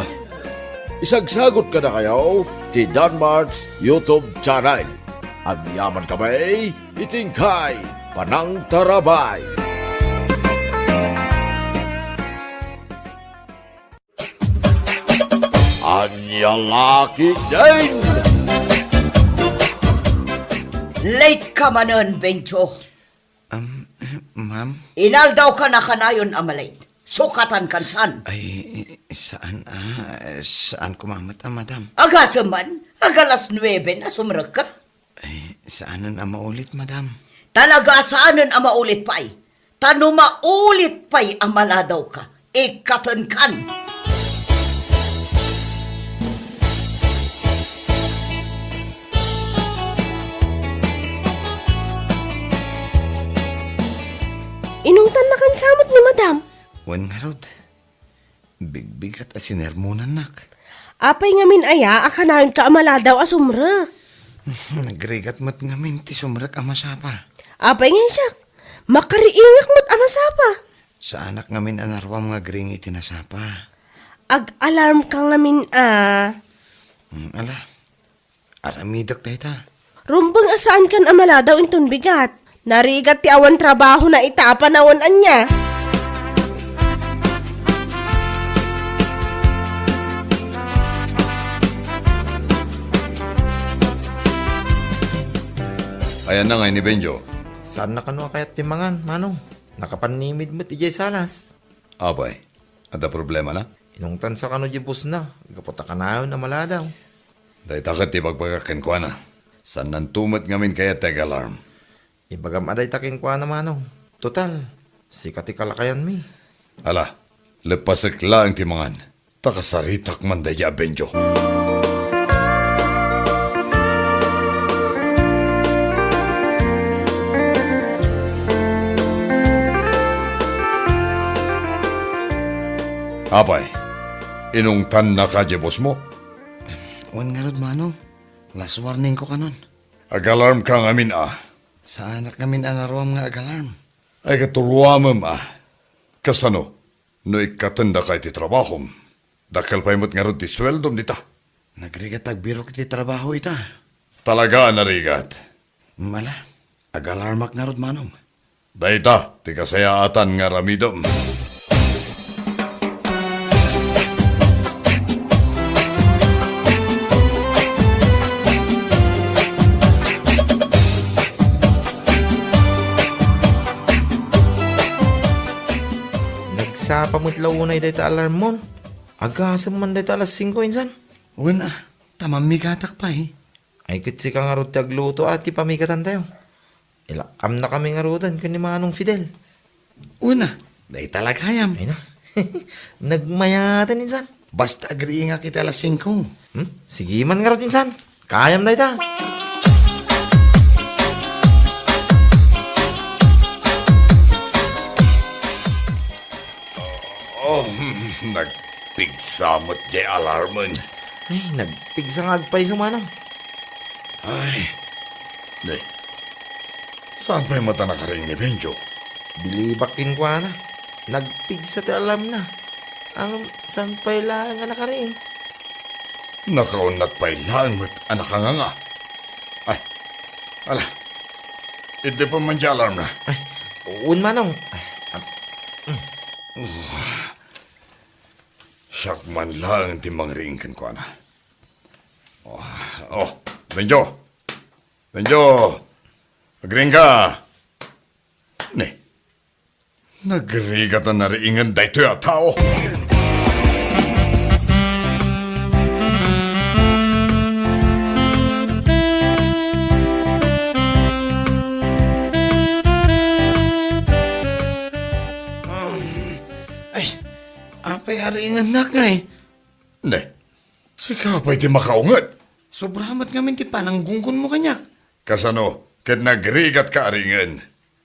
Isagsagot ka na kayo ti Danmarks YouTube channel. At yaman kamay, itingkay, Panang Tarabay. Anya Laki din! Late ka manon, Bencho. Ma'am? Inaldaw ka na kanayon amalay. Sukatan kan san. Ay, saan kumamat madam? Agasaman, agalas 9 na sumrag ka. Ay, saanan ang maulit, madam? Talaga saanan ang maulit pa'y. Tano maulit pa'y amala daw ka. Ikatan kan. Inungtan na kan samot ni madam. Wan nga rod. Bigbigat at sinermonan nak. Apay ngamin aya, akanayon ka amala daw asumrak. Nagrigat mo't ngamin ti sumrak amasapa. Apay nga siya, makariingak mo't amasapa. Sa anak ngamin anarwam nga gring itinasapa. Ag-alarm ka ngamin Ala, aramidak tayo ta. Rumbang asaan kan amala daw inton bigat. Narigat ti awan trabaho na itapa nawon anya. Ayan na nga ni Benjo. Saan na kano kayat timangan, manong? Nakapanimid mo tijay salas. Abay, ada problema na? Inungtan sa kano jibus na. Gaputa ka na yun na maladaw. Dahil takot ibagpagakin ko na. San nantumot ngamin kaya tag-alarm. Ibagam aday taking kwa na manong. Total, sikati kalakayan mi. Ala, lepasik lang timangan. Takasaritak man daya Benjo. Abay, inungtan na ka jebos mo. Wan nga rod, manong. Last warning ko kanon. Ag-alarm ka ngamin Sa anak ngamin anarwam nga ag-alarm. Ay katuruamam Kasano, no ikatanda kay ti trabahom. Dakal pa imot nga rod ti sweldom dita. Nagrigat agbirok ti trabaho ita. Talaga narigat. Mala, ag-alarmak nga rod, manong. Dayta, ti kasayaatan nga ramidom. Nagpigsa pa mo't launay dahil alarm mo. Agasam man dahil alas 5 insan. Una, tamamigatak pa eh. Ay kitsi ka nga ro tagluto at ipamigatan tayo. Ilakam na kami nga rudan kani Manong Fidel. Una, dahil talaghayam. Ay na. Nagmayatan insan. Basta agree nga kita alas 5. Sige man nga ro insan. Kayam na ita. Oh, nagpigsamot di alarmon. Ay, nagpigsa nga agpay sumanang. Ay, di. Saan pa'y mata nakaring ni Benjo? Bilibakin ko na. Nagpigsa ti alam na. Ang saan pa'y lang nga nakaring. Nakaunat pa'y lang mo't anak ka nga. Ay, ala. Hindi pa man di alarm na. Ay, uun manong. Ay, Siyak man lang ti mangringkan ko na. Oh, Benjo! Benjo! Agring ka! Ne, nagrigatan na ringan dahito ya tao. Ay, apay aringan nak nga eh. Ne, sika pa'y ti makaungat. Sobramat nga min ti pananggunggon mo kanyak. Kasano, ket nagrigat ka aringan.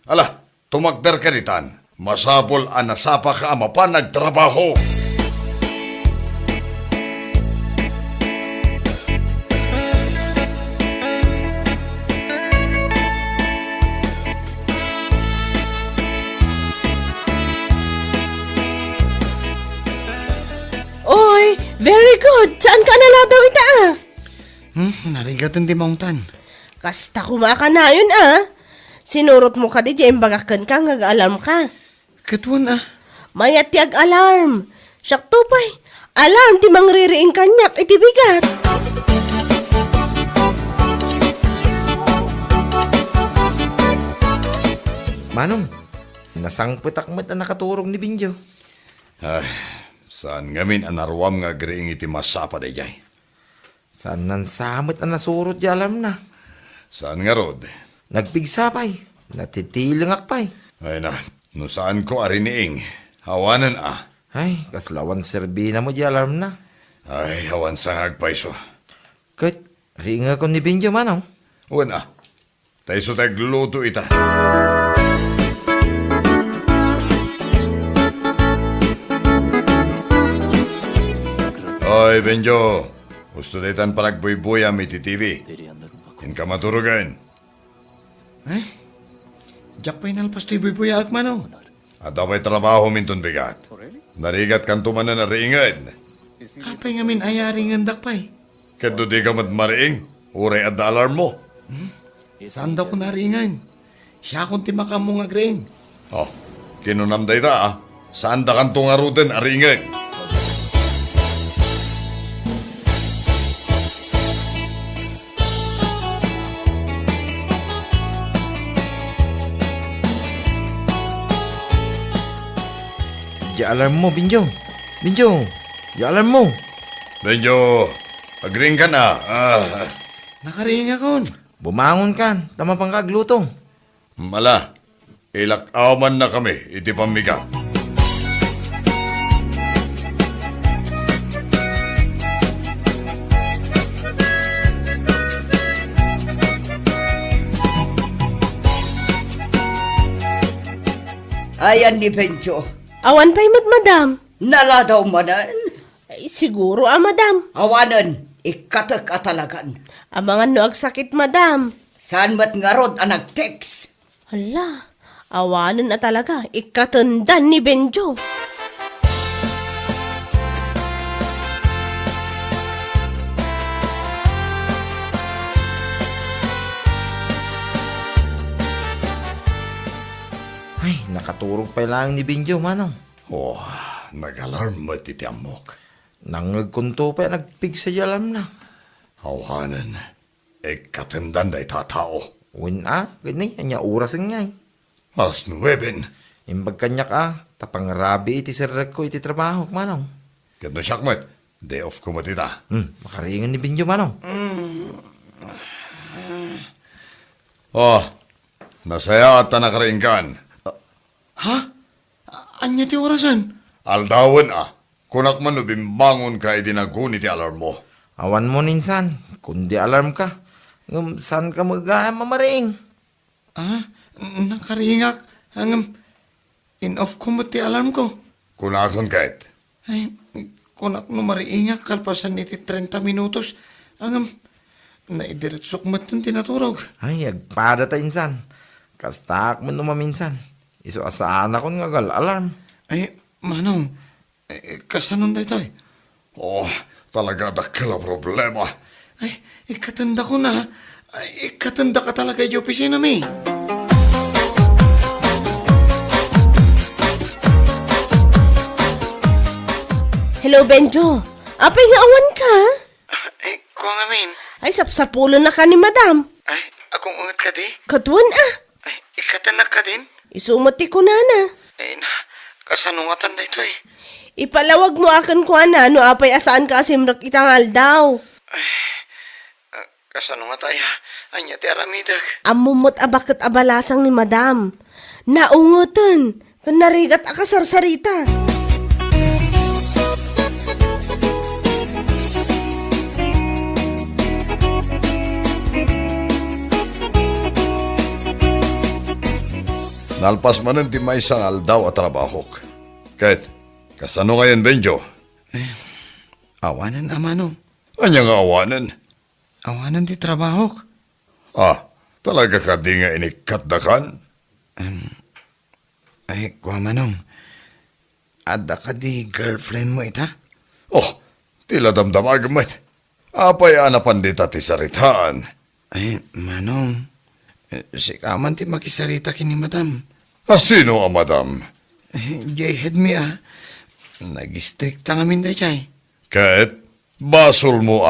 Ala, tumagdar ka ritan. Masapol anasapa ka ama pa nagtrabaho. Oy, very good. Saan ka nala daw ita Narigatan ti maungtan. Kasta kumaka na yun Sinurot mo ka di dyan bagakan ka alarm ka. Katuan Mayat tiag alarm. Siyak tupay. Alarm ti mangririing kanyak iti bigat. Manong, nasangputak mo't na nakaturong ni Binjo. Ay, saan ngamin anarwam nga agriing iti masapa day jay? Saan nan samot na nasurot di alam na. Saan nga rod? Nagpigsapay. Natitiling akpay. Ay na, no saan ko ariniing? Hawanan Ay, kaslawan serbina mo di alarm na. Ay, hawan sang agpaiso. Kat, ringa ko ni Binjo manong. Una, tayo so tagluto ita. Oy, Benjo. Gusto daytan panagbuy-buyam iti TV. In ka maturugan. Ay, jak pa'y nalpas ti buy-buyak mano. At apay trabaho minton bigat. Narigat kan tumanan na ringad. Apay nga min ayaring andak pa'y. Kado di ka matmariing. Uray at alarm mo. Saan daw ko naringan? Siya kung ti makamong agring. Oh, kinunam dayta Saan da kan tungaruden aringad? Di alarm mo, Binjo. Binjo, di alarm mo. Benjo, agring ka na. Nakaringa kon. Bumangon kan, tama pang kagluto. Mala, ilakaw man na kami, iti pamiga. Ayan ni Benjo. Awan pa'y madam. Nala daw manan. Ay, siguro madam. Awanan, ikatak-atalagan. Abangan no agsakit madam. Saan mat nga rod ang nag-text? Hala, awanan na talaga. Ikatundan ni Benjo. Ay, nakaturog pa lang ni Binjo, manong. Oh, nag-alarm mo iti amok. Nangagkunto pa, nagpigsa di alam na. Hawanan, katendan day tatao. Gani, anya oras nga eh. Alas 9, Imbag kanyak tapang rabi iti sirrek ko iti trabaho, manong. Kano siyakmat, day off ko matita. Makaringan ni Benjo, manong. Oh, nasaya at nakaringkan. Ha? Anya ti orasan? Aldawan kunak man no bimbangon ka idinagun iti alarm mo. Awan mo ninsan, kundi alarm ka. Saan ka mamaring? Nakaringak. Ang in-off ko mo ti alarm ko. Kunakon kahit. Ay, kunak no mariingak kalpasan iti 30 minutos. Ang naidiretsok mo itong tinaturog. Ay, agpada ta insan. Kastak mo numaminsan. Iso asaan akong ngagal alarm. Ay, manong, kasanon da ito eh. Oh, talaga dakila problema. Ay, ikatanda ko na. Ay, ikatanda ka talaga yung opisina mi. Hello, Benjo. Apay nga awan ka? Ay, kuha nga min. Ay, sapsapulo na ka ni madam. Ay, akong ungat ka di. Katuan Ay, ikatanda ka din. Isumati ko na. Ay, kasanungatan da ito eh. Ipalawag mo akan ko no apay asaan ka asimrak itangal daw. Kasanungat ay, anya ti aramidag. Amumot abakit abalasang ni madam. Naungutan. Kan narigat akasarsarita. Nalpas manen ti may isang aldaw at trabahok. Kahit, kasano ngayon, Benjo? Awanan, amanong. Anya nga awanan? Awanan di trabahok. Talaga ka di nga inikatdakan? Ay, kuha manong. Ada ka di girlfriend mo ita? Oh, tila damdamag met. Apay anapan di ti saritaan. Ay, manong. Si kaman ti makisarita kini madam. Sino ang madam? Jay head mi Nag-strict ngamin da jay. Kahit, basol mo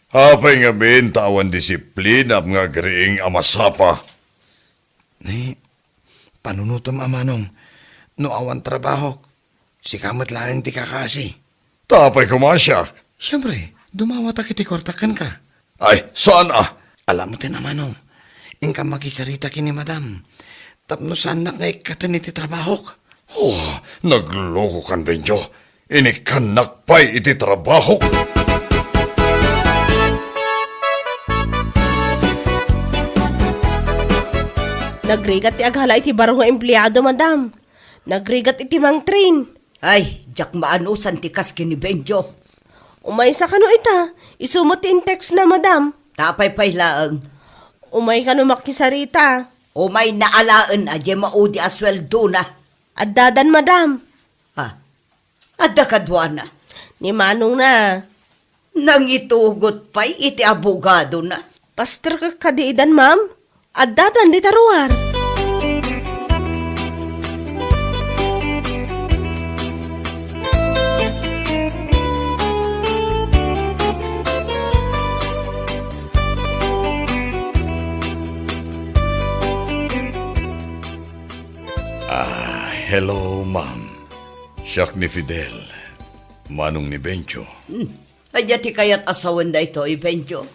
Apay nga bin tawan disiplina nga griing amasapa. Ay, panunutom amanong. No awan trabaho. Si kamat lang ti kakasi. Tapay kumasyak. Siyempre, dumawat kiti kortakan ka. Ay, saan Alam mo tin amanong. Ingka makisarita kini madam. Tapno saan na ngay katan iti trabaho. Oh, nagloko kan Benjo. Inikanakpay iti trabaho. Nagrigat ti aghala iti baro nga empleyado, madam. Nagrigat iti mang train. Ay, jak maanusan ti kas kini Benjo. Umay sa kano ita. Isumot ti text na, madam. Tapay pailaang. Umay kano makisarita. O may naalaan adye maudi asweldo na. Addadan, madam. Adda kadwana. Ni Manong na. Nang itugot pa'y iti abogado na. Pastor ka kadiidan, ma'am. Addadan di taruar. Hello, ma'am. Siyak ni Fidel. Manong ni Benjo. Adya ti kayat asawan da ito, Benjo.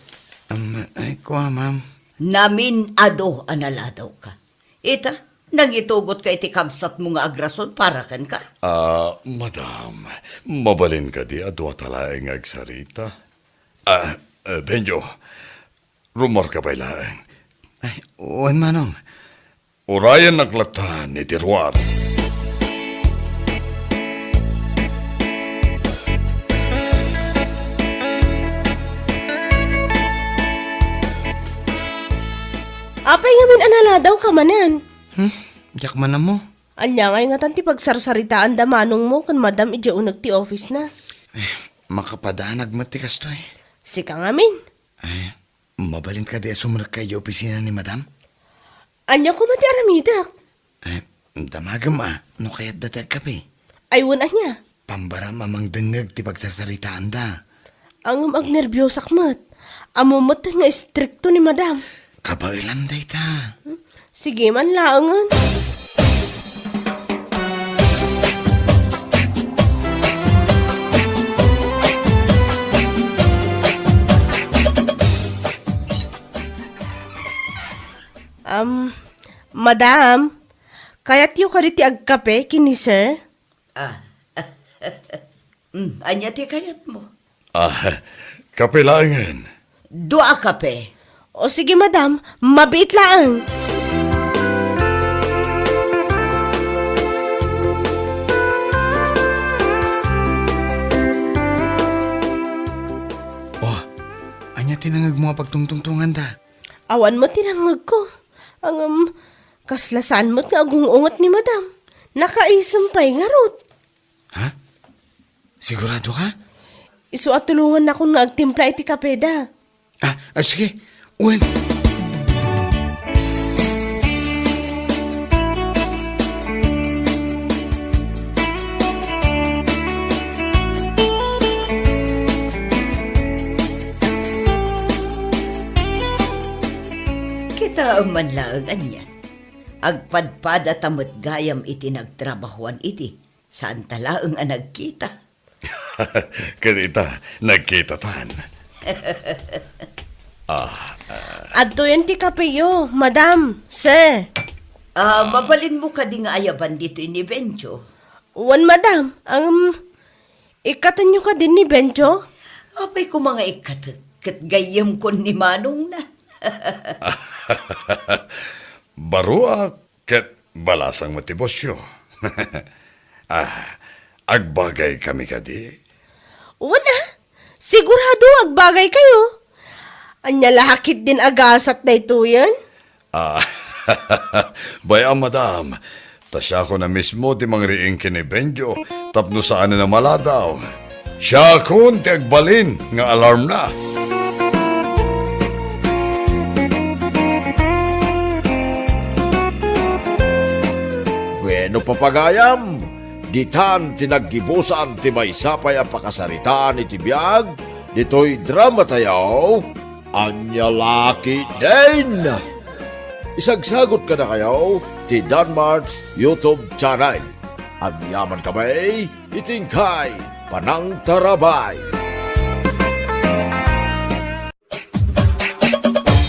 Ay, kuha ma'am. Namin ado analadaw ka. Ita, nang itugot ka iti kamsat mo nga agrason para kan ka. Madam, mabalin ka di adwa talaeng agsarita. Benjo, rumor ka ba ilaeng? Ay, uwan manong. Urayan naglatan ni Tirwar. Apay nga min anala daw ka manan. Jak man na mo. Anya ngay nga tanti pagsarsaritaan da manong mo kan madam ija unag ti office na. Makapadanag mo ti kastoy. Sika nga min. Ay, mabalin ka di sumunag kayo opisina ni madam? Anya ko mati aramidak. Ay, damagam no kaya't datag kape. Aywan anya. Pambara mamang dengeg ti pagsasaritaan da. Ang agnerbiyosak mat. Amumot nga stricto ni madam. Kabailam day ta. Sige man laangan. Madam, kayat yu ka ti agkape kini sir? Anya ti kayat mo. Kapilangan. Dua kape. O sige madam, mabait lang. Oh, anya tinangag mo pagtungtungtungan ta. Awan mo tinangag ko. Ang kaslasan mo't nga agungungot ni madam. Nakaisampay nga rot. Ha? Sigurado ka? Isu at tulungan na kung agtimpla iti kapeda. Sige. Uwan. Kita man lang anya. Agpadpada tamot gayam iti nagtrabahuan iti. Saan talaang nagkita? Kanita, nagkita tan. Adto yan ti kapeyo, madam, sir. Mabalin mo ka di nga ayaban dito ini Bencho. Wan madam, ikatan nyo ka din ni Bencho? Apay ko mga kat gayam kon ni Manong na. Barua ket balasang matibosyo. Agbagay kami kadi. Wala, sigurado agbagay kayo. Anya lahakit din agasat na ito yan? Bayang madam, tasya ko na mismo ti mangriing kini Benjo, tapno saan na maladaw. Siya kun ti agbalin nga alarm na. Bueno papagayam, ditan tinaggibusan ti maysapay ang pakasaritaan iti biyag, dito'y drama tayo, anya laki din. Isagsagot ka na kayo, ti Danmart's YouTube channel. Ang yaman kamay, itingkay, panang tarabay.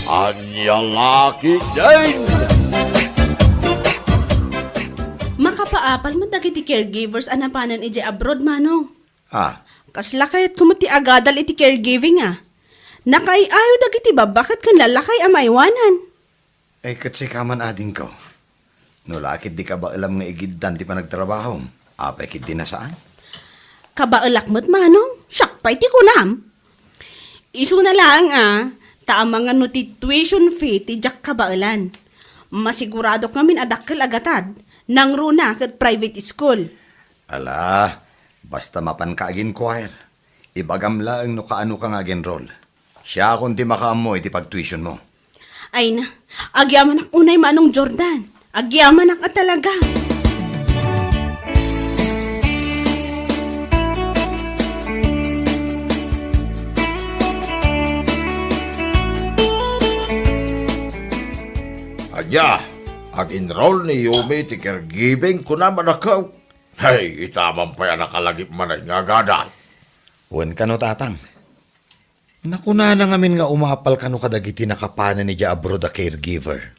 Anya laki din. Makapaapal mo dagiti caregivers anapanan iti abroad, manong. Ah, Kasla kayat kumuti agadal iti caregiving Nakaiayo dagiti ba, bakit kan lalakay amaywanan? ay katsi ka man ading ko. No lakit di ka ba alam nga igiddan ti panagtrabaho? Apay kit di na saan? Kabaelak mo't manong, syakpay ti kunam. Isu na lang taamangan no ti tuition fee ti jak kabaelan. Masigurado kamin adakkel agatad, nang runa kat private school. Ala, basta mapan ka agin choir. Ibagam lang no kaano ka nga roll. Siya kung di makaamoy ti pag-tuition mo. Ay na, agyaman ak unay manong Jordan. Agyaman ak talaga. Anya, ag-enroll ni Yumi ti caregiving ko naman akaw. Hey, itamang pa yan nakalagip man ay nga gadal. Uwan ka no tatang. Nakuna na ngamin nga umapal ka no kadagiti nakapanan ni abroad a caregiver.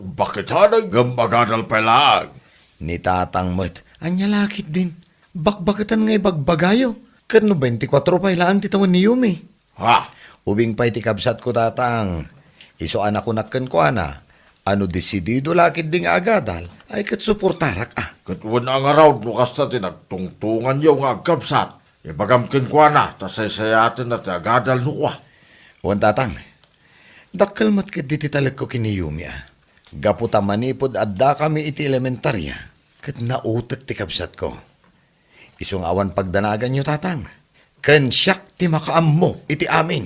Bakit hanag magadal pa lang? Ni tatang mo't, anya lakit din. Bakbakitan nga ibagbagayo. Kano 24 pa ilaan titawan ni Yumi. Ha? Ubing pa'y tikabsat ko tatang. Iso anak ko nakken ko ana. Ano desidido lakit ding agadal, ay kat suportarak Katuwan na nga raw, lukas na tinagtungtungan yung agkabsat. Ibagamkin ko na, tasaysayatin at agadal nukwa. Wan tatang, dakkel mat kat diti talag ko kiniyumi Gaputa manipod adda kami iti elementarya, kat nautek ti kabsat ko. Isong awan pagdanagan nyo tatang, ken siyak ti makaammo iti amin.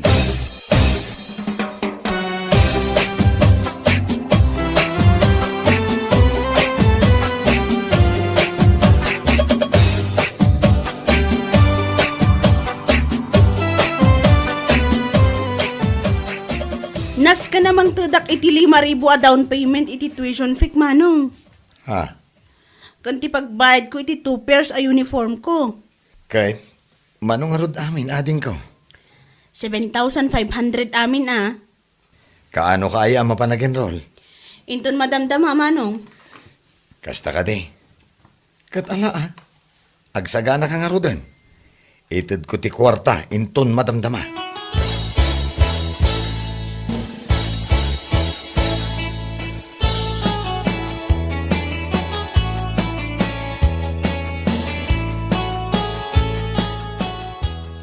Nas ka namang tudak iti 5,000 a down payment iti tuition fee, manong. Ha? Kanti pagbayad ko iti 2 pairs a uniform ko. Kay, manong arod amin ading ko. 7,500 amin Kaano kaya mapanag-enroll? Inton madamdama manong. Kasta ka di. Kat ala agsagana ka nga rodan. Ited ko ti kwarta, inton madamdama.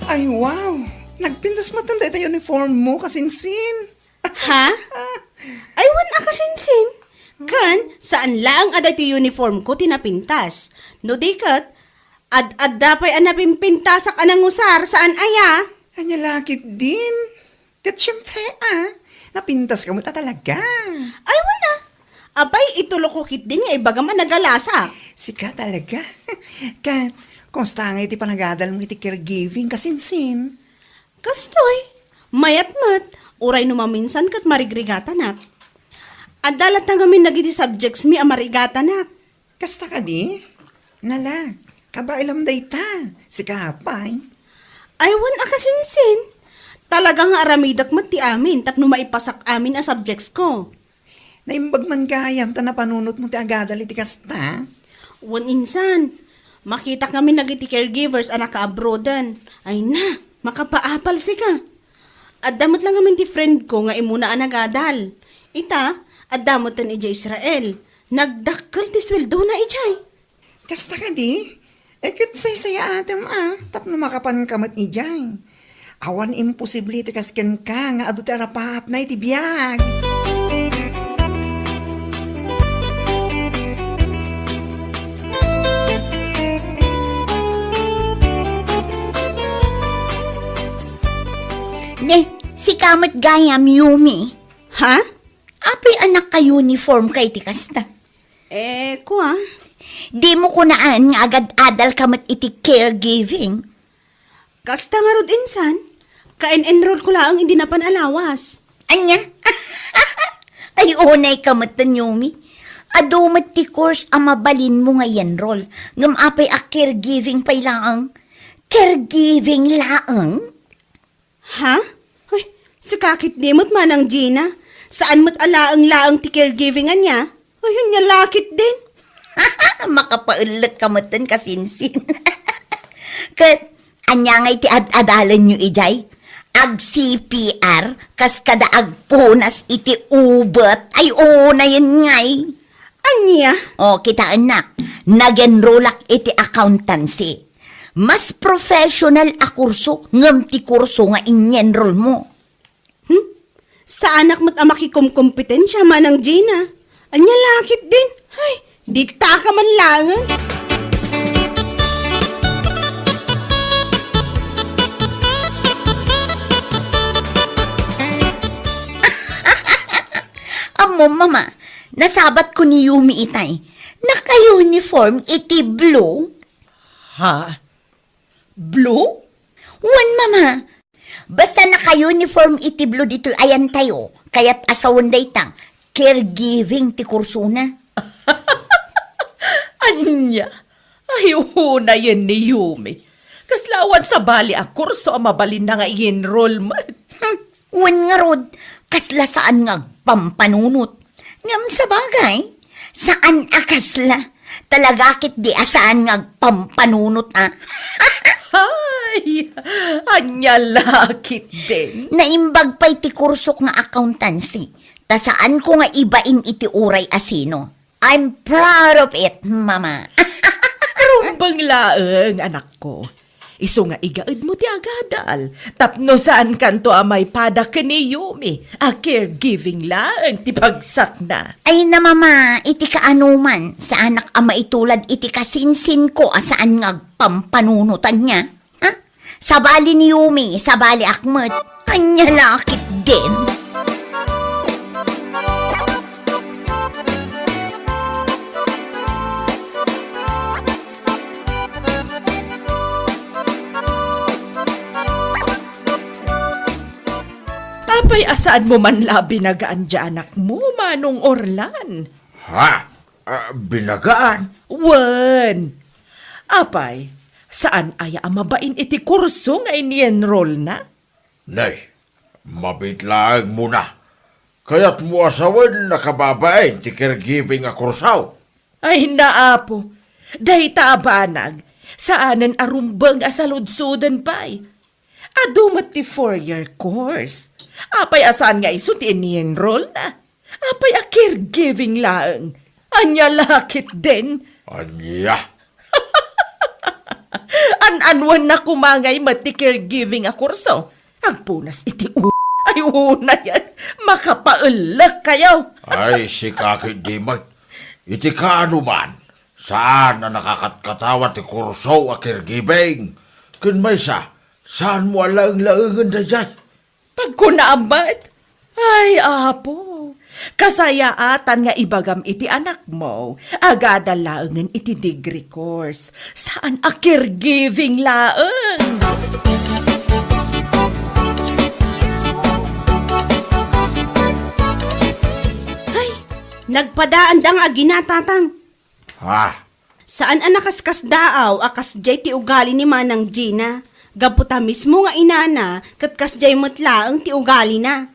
Ay, wow! Nagpintas matanda ito uniform mo, kasinsin. Ha? Ay, wan akasinsin. Kan, saan lang aday ti uniform ko tinapintas. No dikat, ad dapay anapimpintasak anang usar, saan aya? Anya lakit din. Kat syempre, napintas ka mo ta talaga. Ay, wala. Abay, itulok ko kit din nga ibagam nagalasa. Sika talaga. Kat, kumusta nga iti panagadal mo iti caregiving, kasinsin. Kastoy, mayat-mat, uray numaminsan kat marigrigata nak. Adalat na kami nagiti subjects mi amarigata nak. Kasta ka di? Nala, kabailam day ta. Sika apay. Ay, wan akasinsin. Talagang aramidak mat ti amin, tapno maipasak amin a subjects ko. Naimbag man gayam ta na panunot mo ti agadal iti kasta. Wan insan, makita kami nagiti caregivers anak ka-abroadan. Ay na, makapaapal sika. Adamot lang kami ti friend ko nga imuna anagadal. Ita, adamot tan ija Israel. Nagdakkel ti sweldo na ijay. Kasta ka di? Kat say-saya atam tapno makapan kamat ijay. Awan imposible ti kasken ka nga adu ti arapaap na iti biyag. Si kamat gayam, Yumi. Ha? Apoy anak ka uniform kay ti kasta. Kuha. Di mo kunaan nga agad adal kamat iti caregiving. Kasta nga rod insan. Kain-enroll ko lang hindi na panalawas. Anya? Ay, unay kamat tan, Yumi. Adumat ti course ang mabalin mo nga enroll. Ngam apay a caregiving pay laang. Caregiving laang? Ha? Hoy, sakakit di mo't manang Gina. Saan mo't alaang-laang ti caregivingan niya? Ay, yun niya lakit din. Makapaulat kamatan kasinsin. Kat, anya ngay ti ad-adalan nyo ijay? Ag CPR, kas kada ag punas iti ubet. Ay, na yun ngay. Anya? O, kita anak, nag-enrollak iti accountancy. Mas professional a kurso, ngam ti kurso nga in-enroll mo. Sa anak mo't amakikumkompetensya manang Gina. Anya lakit din. Ay, di ta ka man langan. Amo, mama, nasabat ko ni Yumi itay. Naka-uniform iti blue. Ha? Blue? Wan, mama. Basta naka-uniform iti blue dito ayan tayo. Kaya't asawan day tang caregiving ti kursuna. Anya? Ay, na yan ni Yumi. Kaslawan sa bali a kurso ang mabalin na nga i-enrollment. Wan nga rod, kasla saan nga pampanunot. Ngam sa bagay, saan akasla? Talagakit di asaan nga pampanunot Ay, anya lakit din. Naimbag pa'y ti kursok nga accountancy. Ta saan ko nga ibain iti uray asino. I'm proud of it, mama. Rumbang laeng, anak ko. Iso nga igaad mo ti agadal. Tapno saan kanto amay pada ni Yumi. A caregiving laeng ti pagsak na. Ay na mama, iti kaanuman. Sa anak ama itulad iti kasinsin ko asaan nga pampanunutan niya. Ha? Sabali ni Yumi, sabali akmat. Anya lakit din. Apay asaan mo man labi nagaan dyan anak mo, Manong Orlan? Ha? Binagaan? Wan! Apay, saan aya mabain iti kurso nga ini-enroll na? Nay, mabitlaag mo na. Kaya't mo asawan nakababain ti caregiving a kursaw. Ay naapo, dahi taabanag, saanan arumbang asaludsudan pa'y. Adumat ti 4-year course. Apay asaan nga iso ti ini-enroll na. Apay a caregiving laang. Anya lakit din. Anya. An-anwan na kumangay mati caregiving a kurso. Agpunas iti ay una yan. Makapaulak kayo. Ay, si kakit di may. Iti kaano man. Saan na nakakatkatawa ti kurso a caregiving? Kun may saan mo alang-laangan da dyan? Pagkunaamat? Ay, apo. Kasayaatan nga ibagam iti anak mo. Agada laangan iti degree course. Saan a caregiving laang? Nagpadaan da nga ginatatang. Ha? Saan anakaskas daaw akas jay ti ugali ni Manang Gina? Gaputa mismo nga inana kat kas jay matlaang ti ugali na.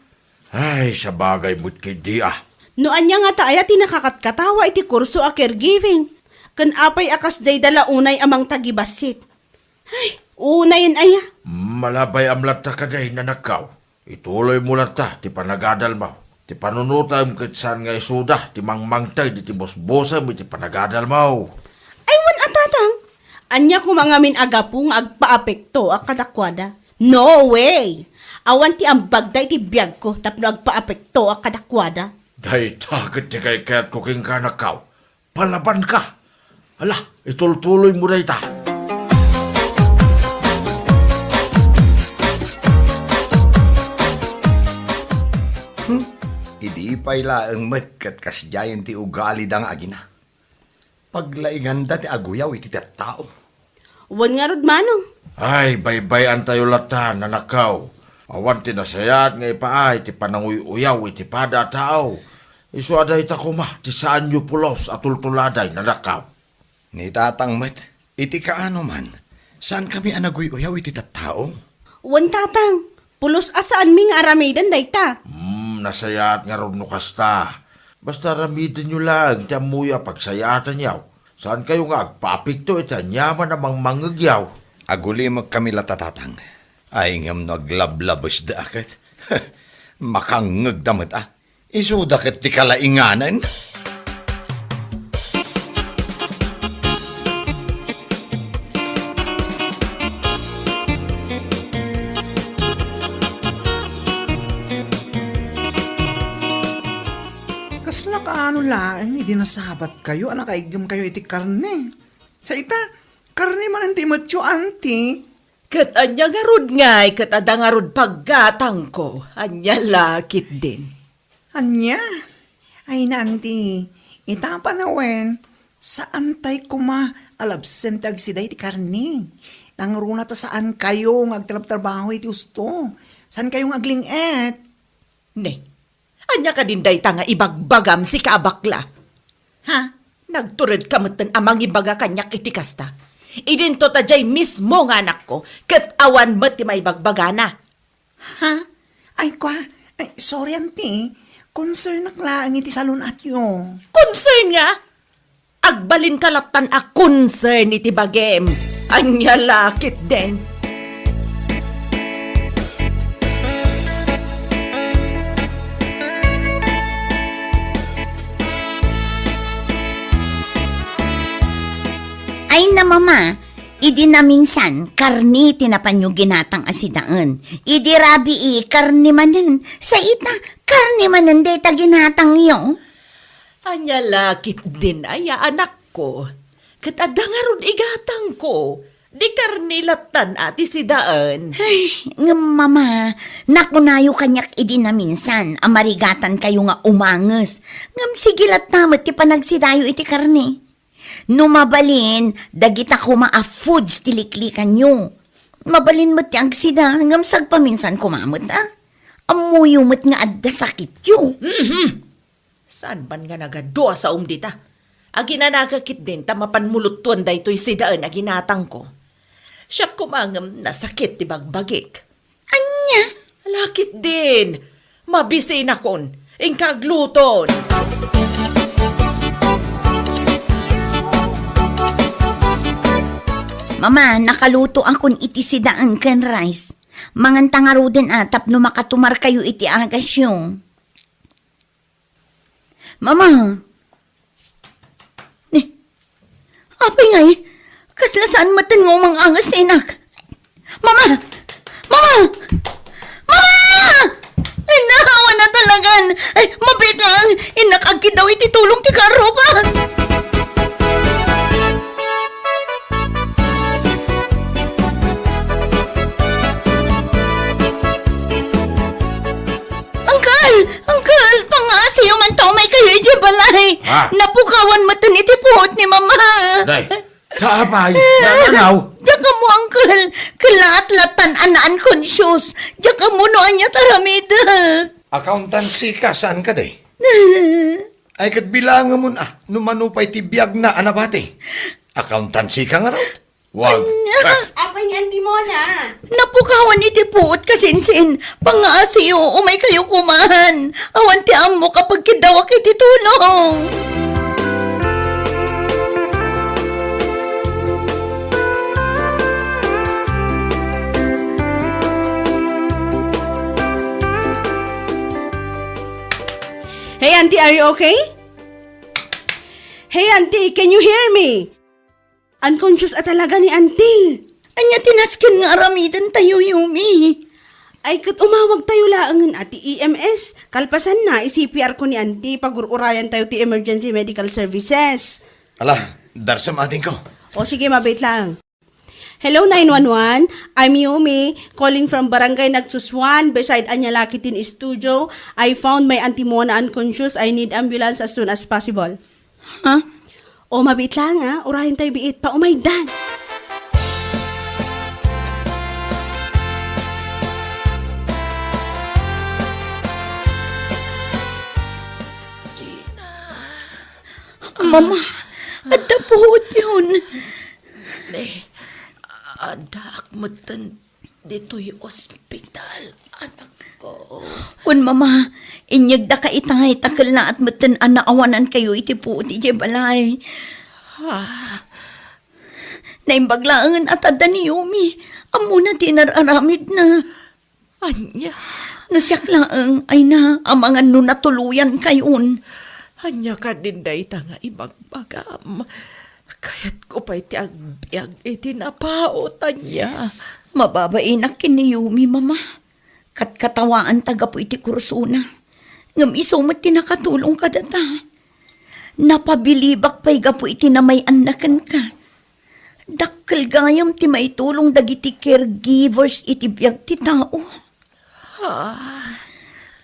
Ay, sa bagay mo't kidi No anya nga taaya ti nakakatkatawa iti kurso a caregiving. Kan apay akas jay dala unay amang tagibasit. Ay, unayin aya. Malabay amlat ta kaday na nakaw. Ituloy mo lang ta, ti panagadal mo. Ti panunutam kat saan nga isuda, ti mangmangtay, ti bosbosa mo, ti panagadal mo. Ay, wan atatang. Anya ko mga min agapong agpaapekto a kadakwada. No way! Awan ti ambagday ti biyag ko tapno agpaapekto a kadakwada. Day takot ti kay kaya't kuking ka nakaw. Palaban ka. Ala, itultuloy mo day ta. Idi pay laeng met kat kasjayan ti ugali dang agina. Paglaingan da ti aguyaw iti tao. Wan nga rod manong. Ay, baybayan tayo latan na nakaw. Awan ti nasayat nga ipaay, ti pananguy-uyaw, iti pada tao. Isu aday ta kuma, ti saan yu pulos at tultuladay na nakaw. Ni tatang met, iti kaano man, saan kami anaguy-uyaw iti tao? Wan tatang. Pulos asaan ming aramidan day ta. Nasayat nga ron no kasta. Basta ramitin nyo lang, ti amuya pagsayatan yaw. Saan kayo nga agpapikto, iti anyaman namang mangagyaw. Agulimag kami latatatang. Ay ngam naglablabos da akit. Makangagdamot Isudakit ti kalainganan. Kasla kaano lang, hindi nasabat kayo, anakaigam kayo iti karne. Sa ita, karne man ang timotyo, auntie. Kat anya nga rod ngay, kat ada nga rod paggatang ko. Anya lakit din. Anya? Ay nanti, itapa na wen, saan tay kuma alabsent agsiday ti karne. Nangruna ta saan kayo ngagtrabaho iti usto. Saan kayo ngaglinget? Ne, anya ka din day nga ibagbagam si kaabakla. Ha? Nagturid kamutan amang ibaga kanyak iti kasta. Idinto ta jay mismo nga anak ko, kat awan mo ti may bagbagana. Ha? Ay kwa, ay, sorry auntie, concern naklaan iti salon at yo. Concern nga? Agbalin kalatan a concern iti bagem. Anya lakit din. Ay na mama, idi na minsan, karni tinapan yung ginatang asidaan. Idi rabi karni manen. Sa ita, karni manen deta ginatang yung. Anya lakit din ay anak ko. Kat adangarod igatang ko. Di karnilatan ati sidaan. Ay, mama, nakunayo kanyak idi na minsan, amarigatan kayo nga umanges. Ngam sigilat namat ti panagsidayo iti karni. Numabalin, dagita ko foods tiliklikan nyo. Mabalin mo't yung sida, hanggang sagpaminsan kumamot Amuyo mo't nga adda sakit yo. Saan ban nga nagadua sa umdita? Agina nakakit din, tamapanmulutuan da ito'y sidaan aginatang ko. Siya kumangam nasakit ti bagbagik. Anya? Lakit din. Mabisi na kon. Ingkagluton. Mama, nakaluto akong iti sidaan ken rice. Mangan tangaro din atap no makatumar kayo iti agasyo. Mama. Apay ngay, kasla saan matan mo mang angas na inak? Mama! Mama! Mama! Ay, nahawa na talagan. Ay, mabit lang. Inakagki daw iti tulong ti karo pa. Uncle, pangasiyo man to may kayo iti balay. Ha? Napukawan matan iti puhot ni mama. Day, kaabay, nananaw. Diyan mo, uncle. Kilaat-latan anaan conscious. Diyan mo no anya taramidak. Accountancy ka, saan ka day? Ay kat bilangan mo na, numanupay ti biyag na anabate. Accountancy ka nga raw. Wag. Apay ni Auntie Mona. Napukawan iti puot kasinsin. Pangaasiyo, umay kayo kumahan. Awan ti amo kapag kidawak iti tulong. Hey, Auntie, are you okay? Hey, Auntie, can you hear me? Unconscious at talaga ni Auntie. Anya tinaskin nga aramidan tayo, Yumi. Ay, kat umawag tayo laangan ati EMS. Kalpasan na, i-CPR ko ni Auntie. Pag-urayan tayo ti Emergency Medical Services. Ala, darsam ating ko. O sige, mabait lang. Hello, 911. I'm Yumi, calling from Barangay Nagsuswan, beside Anyalakitin Studio. I found my Auntie Mona unconscious. I need ambulance as soon as possible. Ha? O, mabait lang ha. Urahin tayo biit. Paumaydan. Mama, ada puhot yun. Ada akmatan dito'y ospital, anak ko. Un mama, inyag da ka itangay takal na at matan anaawanan kayo iti puhot iti balay. Naimbaglaangan at ada ni Yumi. Amo na tinararamid na. Anya, Nasyak laang ay na amangan no natuluyan kayon. anya ka din day nga ibagbagam. Kaya't ko pa iti agbyag iti napaotan niya. Mababainak kini Yumi, mama. Katkatawaan taga po iti kursuna. Ngam isumat tinakatulong ka data. Napabilibak pa'y gapo iti na may anakan ka. Dakkel gayam ti may tulong dagiti caregivers iti biyag ti tao.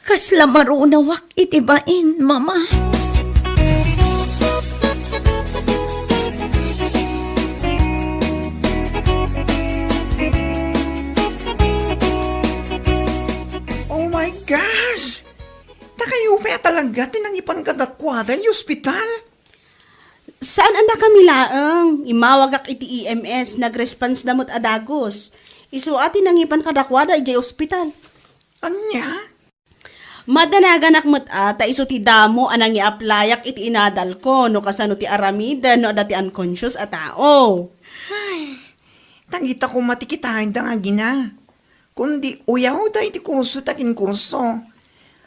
Kasla marunawak iti bain, mama. Oh my gosh! Takayo pa talaga tinangipan ka dakwada yung ospital? Saan anda kami laang? Imawagak iti EMS, nag-response damot adagos. Isu ati nangipan kadakwada iti ospital. Anya? Madanagan akmat ata iso ti damo anang i-applyak iti inadal ko no kasano ti aramida no dati unconscious a tao. Tangita ko matikitain da nga gina. Kundi uyaw da iti kurso takin kurso.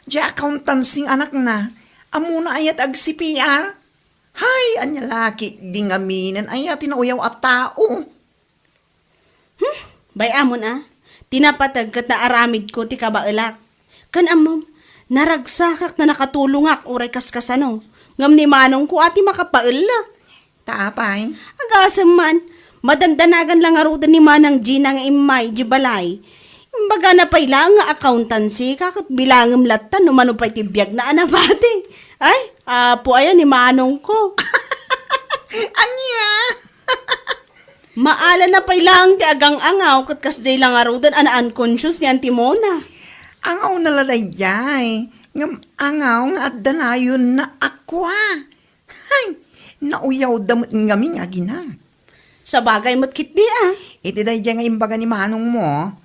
Di accountancy anak na. Amuna ayat ag CPR. Hay, anya laki, di nga minan ayat tinauyaw at tao. Bayamon tinapatag kat na aramid ko ti kabaelak. Kan amom, naragsakak na nakatulungak uray kaskasano. Ngam ni manong ko ati makapaelak. Tapay. Agasam man, madandanagan lang arudan ni manang Gina nga imay di balay. Imbaga na pailang nga accountancy, kakot bilangam latan no manupay ti biyag na anabate. Ay, apo ayan ni manong ko. Anya? Maala na pailang ti agang angaw kat kasday lang arudan ana unconscious ni Auntie Mona. Angaw na laday jay. Ngam angaw nga at danayon na akwa. Hay, nauyaw damot ngami nga gina. Sa bagay mo't kit di Iti day nga imbaga ni manong mo.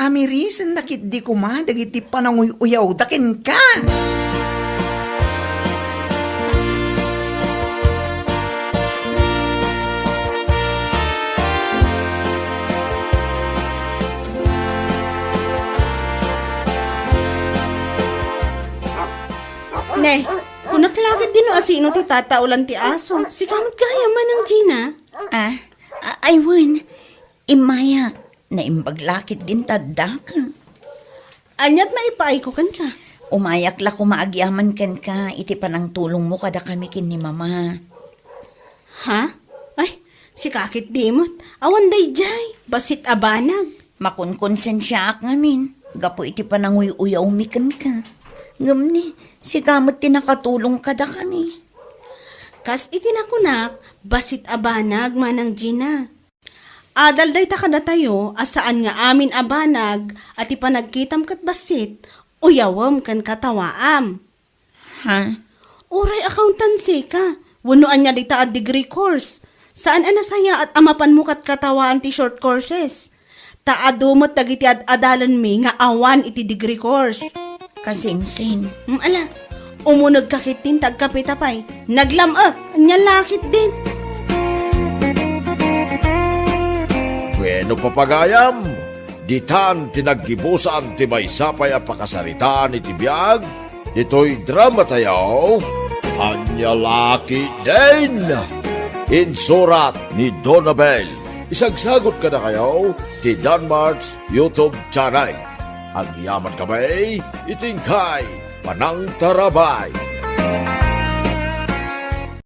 Ami reason na kit di kumadag iti pananguyaw dakin ka. asino ti tataulan ti aso. Si kamot gaya manang Gina. Aywan, imayak, na imbaglakit din tadak. Anyat maipaay ko kan ka. Umayak la kumaagyaman kan ka, iti panang tulong mo kada kami kin ni mama. Ha? Ay, si kakit dimot. Awan day jay. Basit abanag. Makunkonsensya ngamin, gapo iti panang uyaw mikan ka. Ngamni, si kamot tinakatulong kada kami. Kas itinakunak, basit abanag manang Gina. Adal day takada tayo, asaan nga amin abanag, at ipanagkitam kat basit, uyawam kan katawaam. Ha? Uray accountancy ka, wanuan niya dita at degree course. Saan anasaya at amapan mo kat katawaan ti short courses? Taadumot dagiti adalan mi nga awan iti degree course. Kasinsin. Ala, umunog kakit din tagkapitapay. Anya lakit din. Bueno papagayam, ditan tinaggibusan ti maysapay a pakasaritaan iti biag, dito'y drama tayo, Anya Laki din! Insurat ni Donabel. Isagsagot ka na kayo ti Danmarks YouTube channel. Ang yaman kamay, itingkay, panang tarabay.